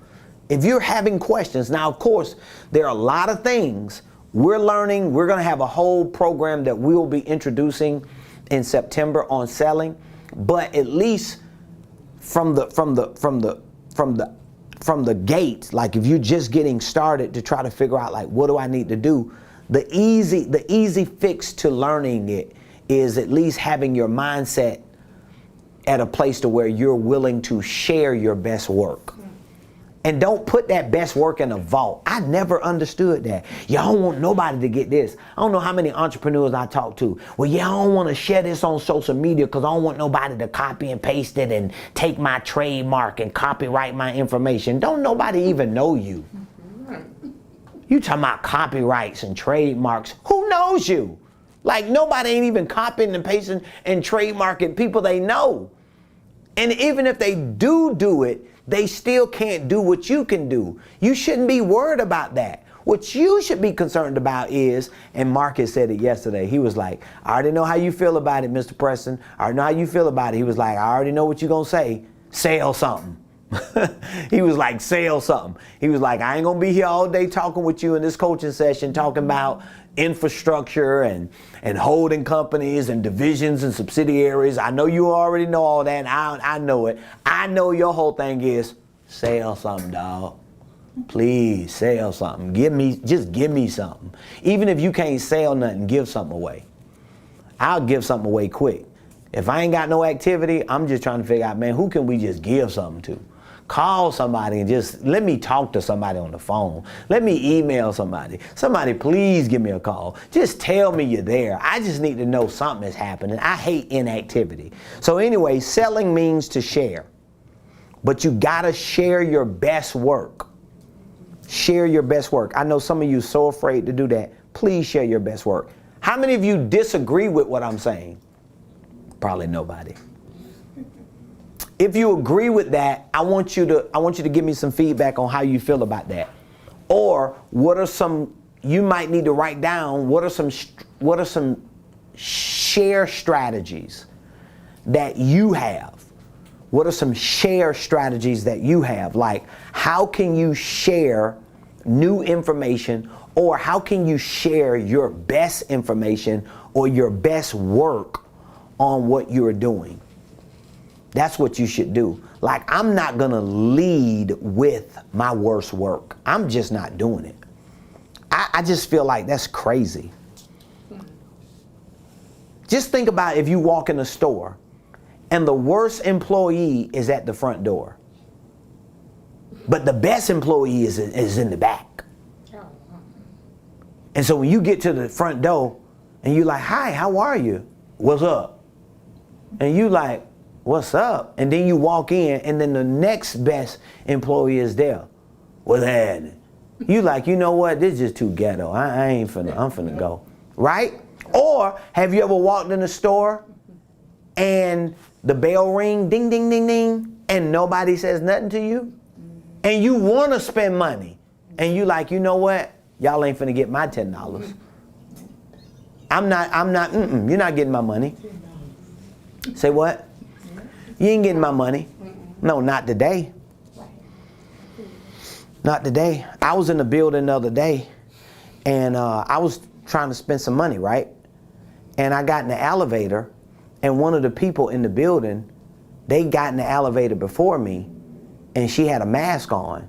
A: If you're having questions, now of course, there are a lot of things we're learning. We're gonna have a whole program that we'll be introducing in September on selling, but at least from the gate, like if you're just getting started to try to figure out like, what do I need to do? The easy fix to learning it is at least having your mindset at a place to where you're willing to share your best work. And don't put that best work in a vault. I never understood that. Y'all don't want nobody to get this. I don't know how many entrepreneurs I talk to. Well, yeah, I don't want to share this on social media because I don't want nobody to copy and paste it and take my trademark and copyright my information. Don't nobody even know you. You talking about copyrights and trademarks. Who knows you? Like nobody ain't even copying and pasting and trademarking people they know. And even if they do it, they still can't do what you can do. You shouldn't be worried about that. What you should be concerned about is, and Marcus said it yesterday, he was like, I already know how you feel about it, Mr. Preston. I already know how you feel about it. He was like, I already know what you're going to say. Sell something. He was like, sell something. He was like, I ain't going to be here all day talking with you in this coaching session, talking about infrastructure and holding companies and divisions and subsidiaries. I know you already know all that. I know it. I know your whole thing is sell something, dog. Please sell something. Just give me something. Even if you can't sell nothing, give something away. I'll give something away quick. If I ain't got no activity, I'm just trying to figure out, man, who can we just give something to? Call somebody and just let me talk to somebody on the phone. Let me email somebody. Somebody please give me a call. Just tell me you're there. I just need to know something is happening. I hate inactivity. So anyway, selling means to share. But you gotta share your best work. Share your best work. I know some of you are so afraid to do that. Please share your best work. How many of you disagree with what I'm saying? Probably nobody. If you agree with that, I want you to give me some feedback on how you feel about that. Or what are some, you might need to write down, what are some share strategies that you have? What are some share strategies that you have? Like, how can you share new information, or how can you share your best information or your best work on what you're doing? That's what you should do. Like, I'm not gonna lead with my worst work. I'm just not doing it. I just feel like that's crazy. Just think about if you walk in a store and the worst employee is at the front door, but the best employee is in the back. And so when you get to the front door and you're like, hi, how are you? What's up? And you like, what's up? And then you walk in and then the next best employee is there. What's happening? You like, you know what? This is just too ghetto. I ain't finna, I'm finna go. Right? Or have you ever walked in a store and the bell ring, ding, ding, ding, ding, and nobody says nothing to you? And you want to spend money. And you like, you know what? Y'all ain't finna get my $10. You're not getting my money. Say what? You ain't getting my money. No, not today. Not today. I was in the building the other day, and I was trying to spend some money, right? And I got in the elevator, and one of the people in the building, they got in the elevator before me, and she had a mask on.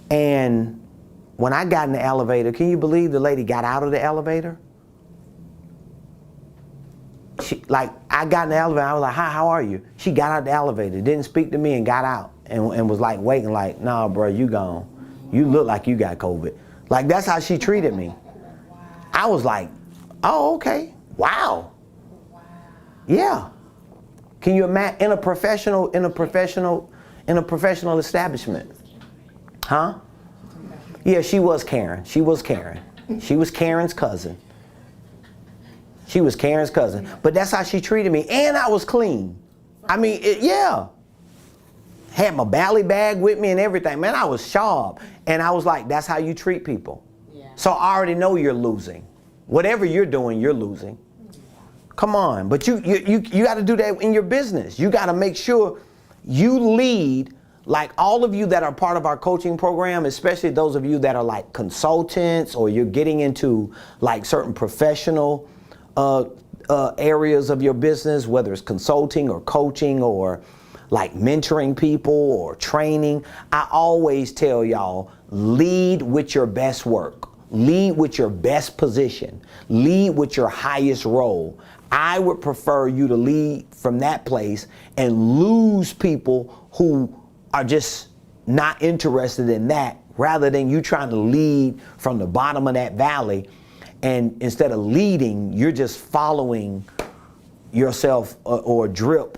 A: And when I got in the elevator, can you believe the lady got out of the elevator? I got in the elevator, I was like, hi, how are you? She got out of the elevator, didn't speak to me, and got out and was like waiting like, nah, bro, you gone. You look like you got COVID. Like, that's how she treated me. I was like, oh, okay, wow. Yeah. Can you imagine in a professional establishment? Huh? Yeah, she was Karen. She was Karen. She was Karen's cousin. She was Karen's cousin. But that's how she treated me. And I was clean. I mean, yeah. Had my bally bag with me and everything. Man, I was sharp. And I was like, that's how you treat people. Yeah. So I already know you're losing. Whatever you're doing, you're losing. Come on. But you got to do that in your business. You got to make sure you lead. Like all of you that are part of our coaching program, especially those of you that are like consultants or you're getting into like certain professional areas of your business, whether it's consulting or coaching or like mentoring people or training, I always tell y'all, lead with your best work. Lead with your best position. Lead with your highest role. I would prefer you to lead from that place and lose people who are just not interested in that, rather than you trying to lead from the bottom of that valley. And instead of leading, you're just following yourself or drip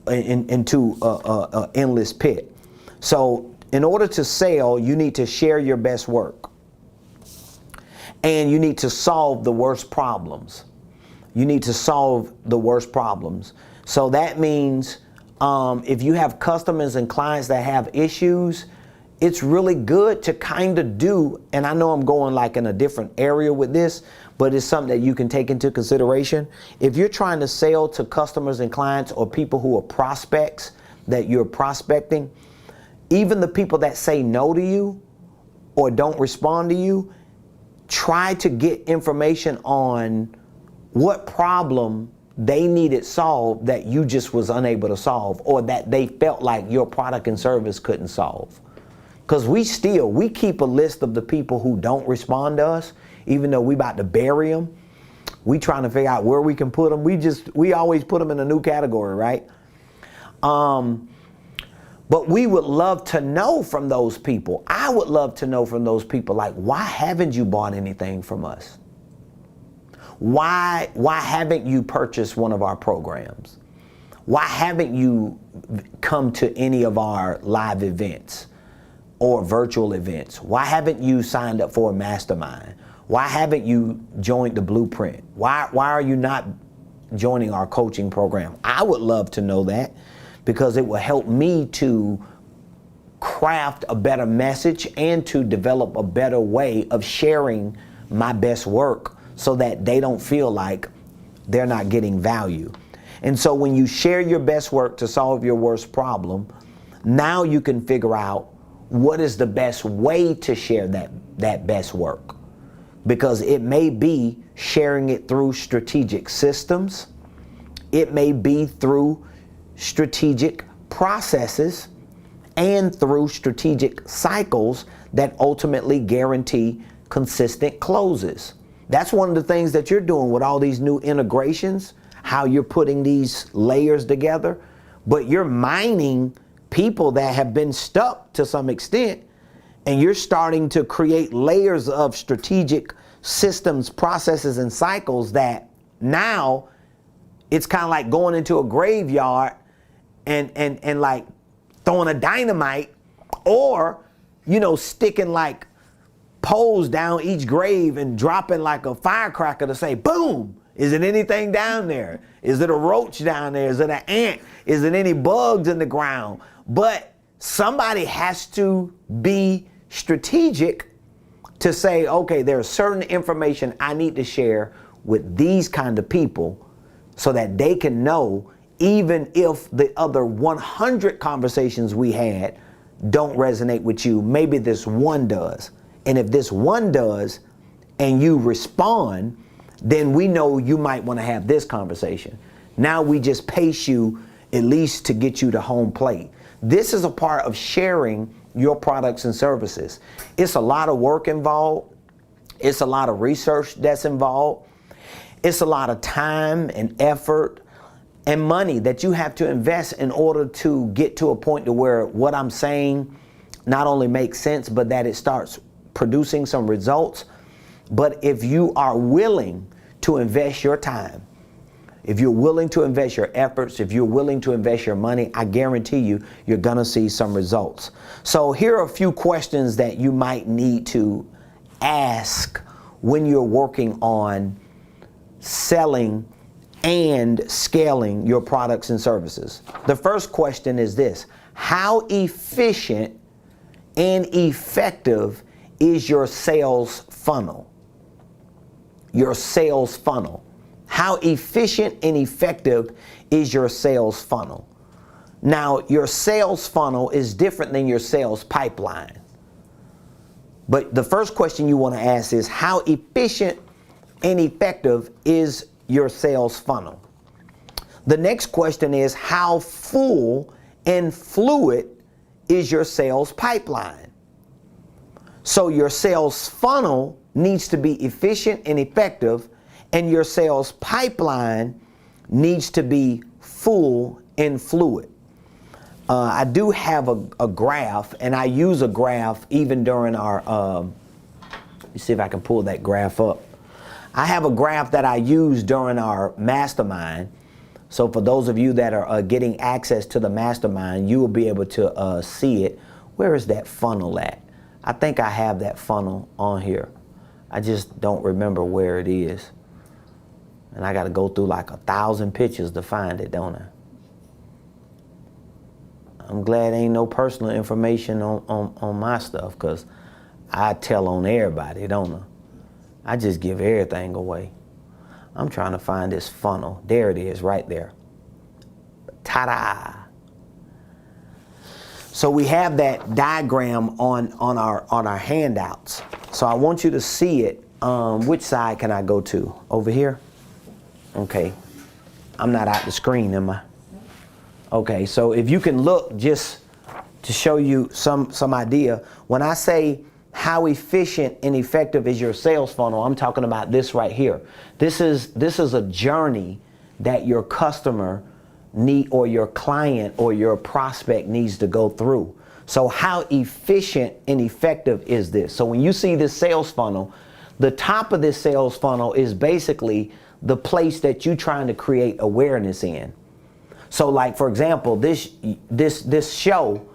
A: into an endless pit. So in order to sell, you need to share your best work. And you need to solve the worst problems. You need to solve the worst problems. So that means if you have customers and clients that have issues, it's really good to kind of do, and I know I'm going like in a different area with this, but it's something that you can take into consideration. If you're trying to sell to customers and clients or people who are prospects that you're prospecting, even the people that say no to you or don't respond to you, try to get information on what problem they needed solved that you just was unable to solve, or that they felt like your product and service couldn't solve. Because we keep a list of the people who don't respond to us, even though we about to bury them. We trying to figure out where we can put them. We always put them in a new category, right? But we would love to know from those people. I would love to know from those people, like, why haven't you bought anything from us? Why haven't you purchased one of our programs? Why haven't you come to any of our live events or virtual events? Why haven't you signed up for a mastermind? Why haven't you joined the Blueprint? Why are you not joining our coaching program? I would love to know that, because it will help me to craft a better message and to develop a better way of sharing my best work, so that they don't feel like they're not getting value. And so when you share your best work to solve your worst problem, now you can figure out what is the best way to share that best work. Because it may be sharing it through strategic systems. It may be through strategic processes and through strategic cycles that ultimately guarantee consistent closes. That's one of the things that you're doing with all these new integrations, how you're putting these layers together, but you're mining people that have been stuck to some extent, and you're starting to create layers of strategic systems, processes, and cycles that now it's kind of like going into a graveyard and like throwing a dynamite, or, sticking like poles down each grave and dropping like a firecracker to say, boom, is it anything down there? Is it a roach down there? Is it an ant? Is it any bugs in the ground? But somebody has to be strategic to say, okay, there's certain information I need to share with these kind of people so that they can know, even if the other 100 conversations we had don't resonate with you, maybe this one does. And if this one does and you respond, then we know you might want to have this conversation. Now we just pace you at least to get you to home plate. This is a part of sharing your products and services. It's a lot of work involved. It's a lot of research that's involved. It's a lot of time and effort and money that you have to invest in order to get to a point to where what I'm saying not only makes sense, but that it starts producing some results. But if you are willing to invest your time, if you're willing to invest your efforts, if you're willing to invest your money, I guarantee you, you're gonna see some results. So here are a few questions that you might need to ask when you're working on selling and scaling your products and services. The first question is this: how efficient and effective is your sales funnel? Your sales funnel. How efficient and effective is your sales funnel? Now, your sales funnel is different than your sales pipeline. But the first question you want to ask is, how efficient and effective is your sales funnel? The next question is, how full and fluid is your sales pipeline? So your sales funnel needs to be efficient and effective, and your sales pipeline needs to be full and fluid. I do have a graph, and I use a graph even during our, let me see if I can pull that graph up. I have a graph that I use during our mastermind. So for those of you that are getting access to the mastermind, you will be able to see it. Where is that funnel at? I think I have that funnel on here. I just don't remember where it is. And I got to go through like 1,000 pictures to find it, don't I? I'm glad ain't no personal information on my stuff, because I tell on everybody, don't I? I just give everything away. I'm trying to find this funnel. There it is, right there. Ta-da! So we have that diagram on our handouts. So I want you to see it. Which side can I go to? Over here? Okay. I'm not out the screen, am I? Okay, so if you can look, just to show you some idea, when I say how efficient and effective is your sales funnel, I'm talking about this right here. This is a journey that your customer need, or your client or your prospect needs to go through. So how efficient and effective is this? So when you see this sales funnel, the top of this sales funnel is basically the place that you're trying to create awareness in. So like, for example, this show,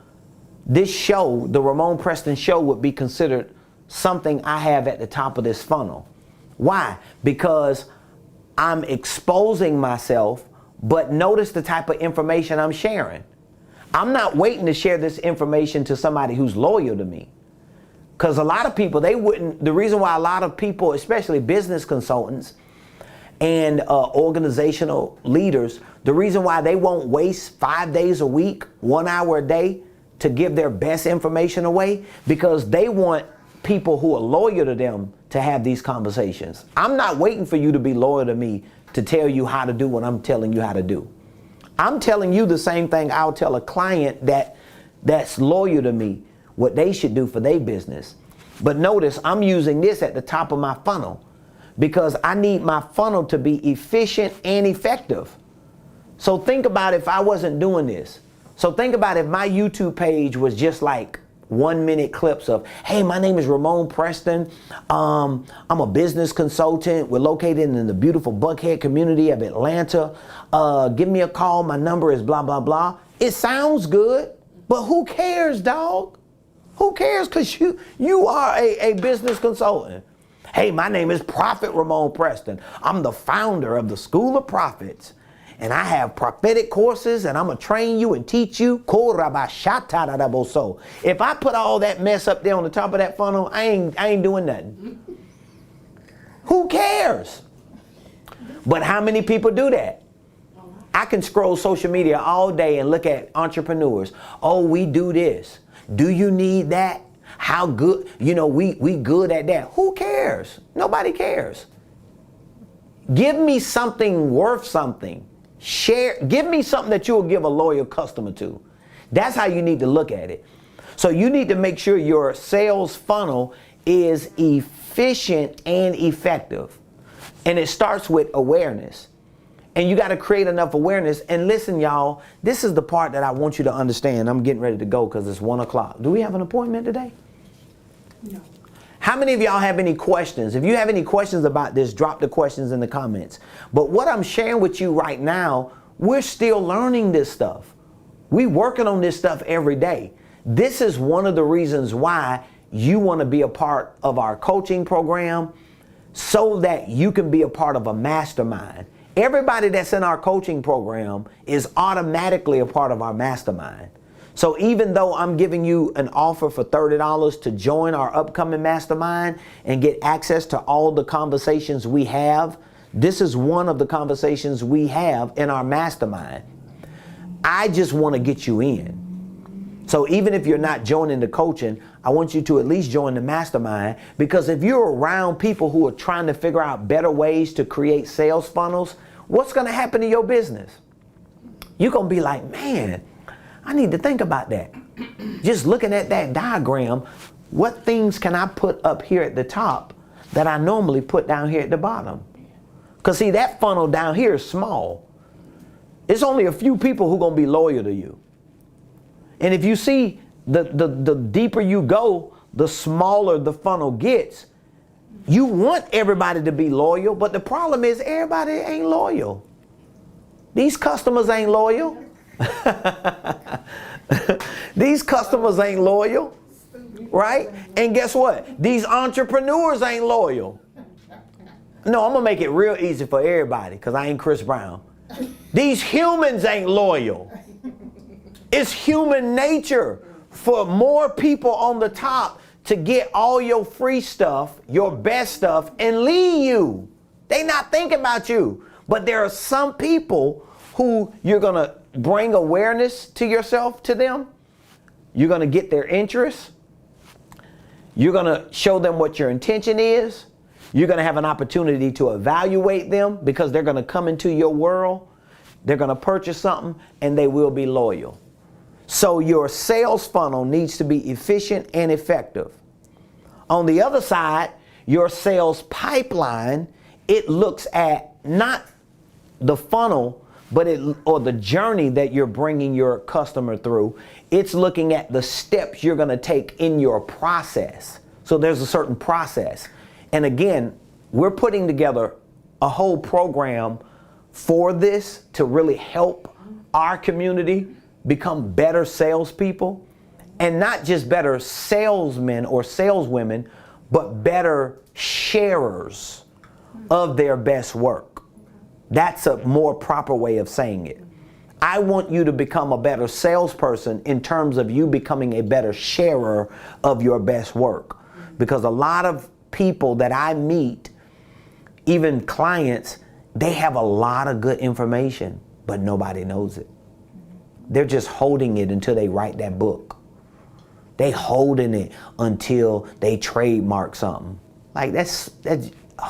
A: the Ramon Preston Show, would be considered something I have at the top of this funnel. Why? Because I'm exposing myself, but notice the type of information I'm sharing. I'm not waiting to share this information to somebody who's loyal to me. Because a lot of people, the reason why a lot of people, especially business consultants and organizational leaders, the reason why they won't waste 5 days a week, 1 hour a day to give their best information away, because they want people who are loyal to them to have these conversations. I'm not waiting for you to be loyal to me to tell you how to do what I'm telling you how to do. I'm telling you the same thing I'll tell a client that's loyal to me, what they should do for their business. But notice I'm using this at the top of my funnel because I need my funnel to be efficient and effective. So think about if I wasn't doing this. So think about if my YouTube page was just like 1 minute clips of, hey, my name is Ramon Preston. I'm a business consultant. We're located in the beautiful Buckhead community of Atlanta. Give me a call. My number is blah, blah, blah. It sounds good, but who cares, dog? Who cares? Because you are a business consultant. Hey, my name is Prophet Ramon Preston. I'm the founder of the School of Prophets. And I have prophetic courses, and I'm going to train you and teach you. If I put all that mess up there on the top of that funnel, I ain't doing nothing. Who cares? But how many people do that? I can scroll social media all day and look at entrepreneurs. Oh, we do this. Do you need that? How good? We good at that. Who cares? Nobody cares. Give me something worth something. Share. Give me something that you will give a loyal customer to. That's how you need to look at it. So you need to make sure your sales funnel is efficient and effective. And it starts with awareness. And you got to create enough awareness. And listen, y'all, this is the part that I want you to understand. I'm getting ready to go because it's 1 o'clock. Do we have an appointment today?
B: No.
A: How many of y'all have any questions? If you have any questions about this, drop the questions in the comments. But what I'm sharing with you right now, we're still learning this stuff. We're working on this stuff every day. This is one of the reasons why you want to be a part of our coaching program, so that you can be a part of a mastermind. Everybody that's in our coaching program is automatically a part of our mastermind. So even though I'm giving you an offer for $30 to join our upcoming mastermind and get access to all the conversations we have, this is one of the conversations we have in our mastermind. I just want to get you in. So even if you're not joining the coaching, I want you to at least join the mastermind, because if you're around people who are trying to figure out better ways to create sales funnels, what's going to happen to your business? You're going to be like, man, I need to think about that. Just looking at that diagram, what things can I put up here at the top that I normally put down here at the bottom? Because see, that funnel down here is small. It's only a few people who are going to be loyal to you. And if you see, the deeper you go, the smaller the funnel gets. You want everybody to be loyal, but the problem is everybody ain't loyal. These customers ain't loyal. These customers ain't loyal, right? And guess what? These entrepreneurs ain't loyal. No, I'm going to make it real easy for everybody because I ain't Chris Brown. These humans ain't loyal. It's human nature for more people on the top to get all your free stuff, your best stuff, and leave you. They not thinking about you. But there are some people who you're going to bring awareness to yourself to them. You're going to get their interest. You're going to show them what your intention is. You're going to have an opportunity to evaluate them because they're going to come into your world. They're going to purchase something and they will be loyal. So your sales funnel needs to be efficient and effective. On the other side, your sales pipeline, it looks at not the funnel, but or the journey that you're bringing your customer through. It's looking at the steps you're going to take in your process. So there's a certain process. And again, we're putting together a whole program for this to really help our community become better salespeople, and not just better salesmen or saleswomen, but better sharers of their best work. That's a more proper way of saying it. I want you to become a better salesperson in terms of you becoming a better sharer of your best work. Because a lot of people that I meet, even clients, they have a lot of good information, but nobody knows it. They're just holding it until they write that book. They holding it until they trademark something. Like that's,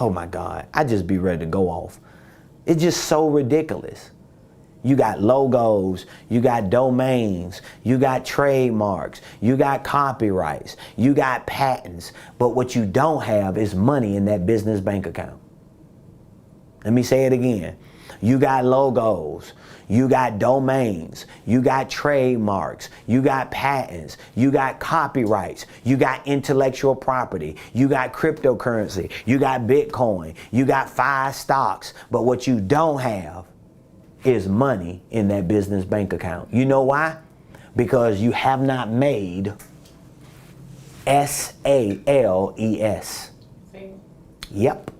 A: oh my God, I just be ready to go off. It's just so ridiculous. You got logos, you got domains, you got trademarks, you got copyrights, you got patents, but what you don't have is money in that business bank account. Let me say it again. You got logos, you got domains, you got trademarks, you got patents, you got copyrights, you got intellectual property, you got cryptocurrency, you got Bitcoin, you got 5 stocks, but what you don't have is money in that business bank account. You know why? Because you have not made SALES. Yep.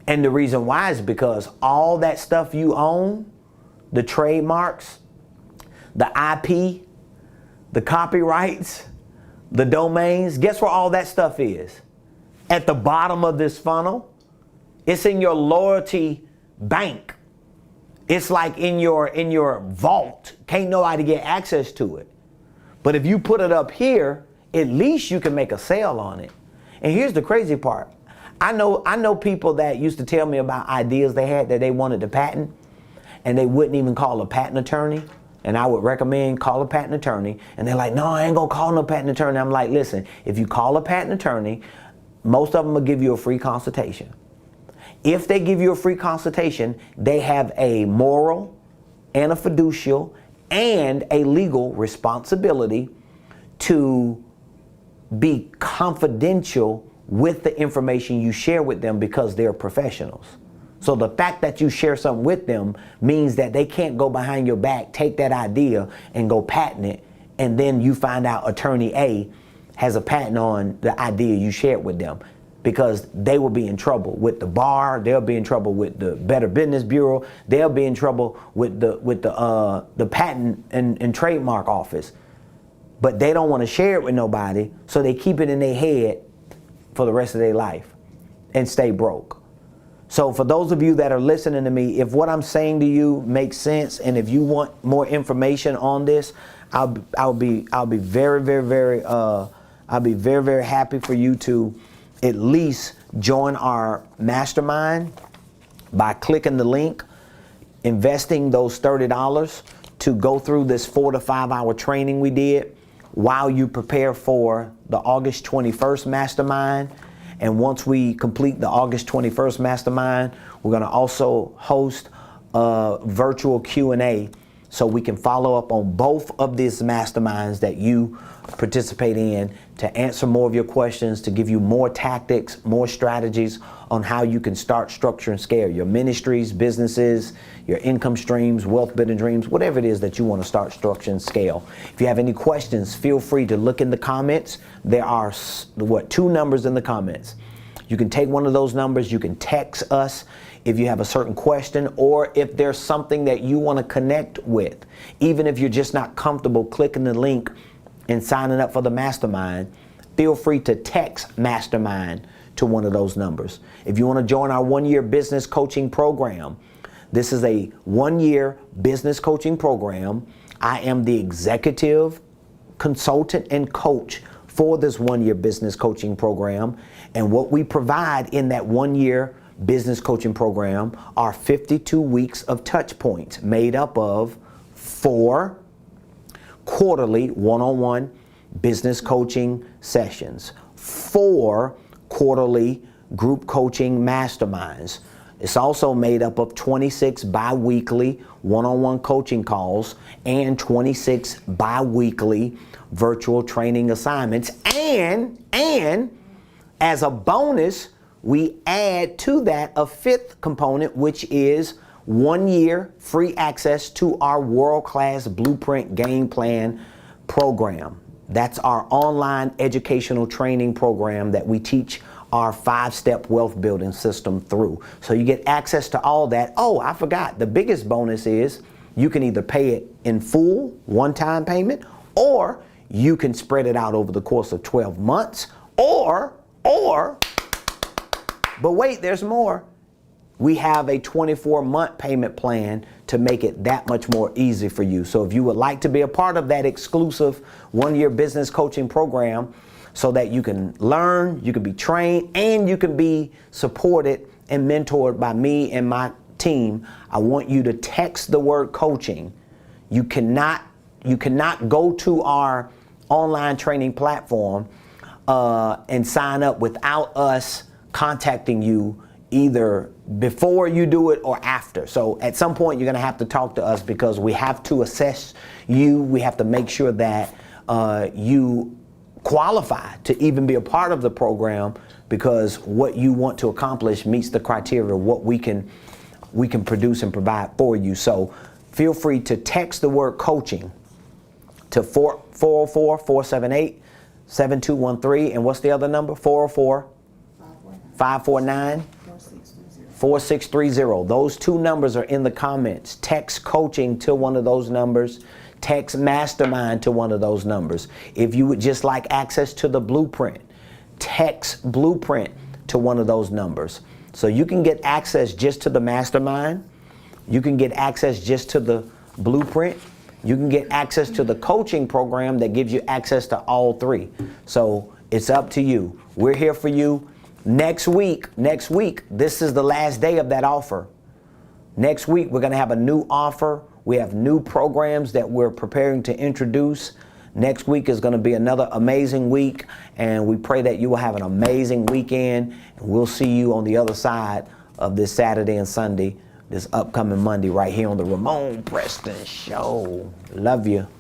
A: And the reason why is because all that stuff you own, the trademarks, the IP, the copyrights, the domains, guess where all that stuff is? At the bottom of this funnel. It's in your loyalty bank. It's like in your vault. Can't nobody get access to it. But if you put it up here, at least you can make a sale on it. And here's the crazy part. I know people that used to tell me about ideas they had that they wanted to patent, and they wouldn't even call a patent attorney. And I would recommend call a patent attorney. And they're like, no, I ain't gonna call no patent attorney. I'm like, listen, if you call a patent attorney, most of them will give you a free consultation. If they give you a free consultation, they have a moral and a fiducial and a legal responsibility to be confidential with the information you share with them because they're professionals. So the fact that you share something with them means that they can't go behind your back, take that idea and go patent it, and then you find out attorney A has a patent on the idea you shared with them, because they will be in trouble with the bar, they'll be in trouble with the Better Business Bureau, they'll be in trouble with the patent and trademark office. But they don't want to share it with nobody, so they keep it in their head for the rest of their life and stay broke. So for those of you that are listening to me, if what I'm saying to you makes sense, and if you want more information on this, I'll be very, very, very I'll be very, very happy for you to at least join our mastermind by clicking the link, investing those $30 to go through this 4 to 5 hour training we did while you prepare for the August 21st mastermind. And once we complete the August 21st mastermind, we're going to also host a virtual Q&A so we can follow up on both of these masterminds that you participate in to answer more of your questions, to give you more tactics, more strategies on how you can start, structure, and scale your ministries, businesses, your income streams, wealth building dreams, whatever it is that you want to start, structure, and scale. If you have any questions, feel free to look in the comments. There are 2 numbers in the comments. You can take one of those numbers, you can text us if you have a certain question, or if there's something that you want to connect with. Even if you're just not comfortable clicking the link and signing up for the mastermind, feel free to text mastermind to one of those numbers. If you want to join our 1-year business coaching program, this is a 1-year business coaching program. I am the executive consultant and coach for this 1-year business coaching program. And what we provide in that 1-year business coaching program are 52 weeks of touch points made up of 4 quarterly one-on-one business coaching sessions, 4 quarterly group coaching masterminds. It's also made up of 26 bi-weekly one-on-one coaching calls and 26 bi-weekly virtual training assignments. And as a bonus, we add to that a 5th component, which is 1 year free access to our world-class Blueprint Game Plan program. That's our online educational training program that we teach our 5-step wealth building system through. So you get access to all that. Oh, I forgot. The biggest bonus is you can either pay it in full, one-time payment, or you can spread it out over the course of 12 months, or, but wait, there's more. We have a 24-month payment plan to make it that much more easy for you. So if you would like to be a part of that exclusive 1-year business coaching program so that you can learn, you can be trained, and you can be supported and mentored by me and my team, I want you to text the word coaching. You cannot go to our online training platform and sign up without us contacting you either before you do it or after. So at some point you're going to have to talk to us because we have to assess you. We have to make sure that you qualify to even be a part of the program, because what you want to accomplish meets the criteria of what we can produce and provide for you. So feel free to text the word coaching to 404-478 7213. And what's the other number? 404 549 4630. Those two numbers are in the comments. Text coaching to one of those numbers. Text mastermind to one of those numbers. If you would just like access to the blueprint, text blueprint to one of those numbers. So you can get access just to the mastermind. You can get access just to the blueprint. You can get access to the coaching program that gives you access to all three. So it's up to you. We're here for you. Next week, this is the last day of that offer. Next week, we're going to have a new offer. We have new programs that we're preparing to introduce. Next week is going to be another amazing week, and we pray that you will have an amazing weekend. And we'll see you on the other side of this Saturday and Sunday, this upcoming Monday, right here on the Ramon Preston Show. Love you.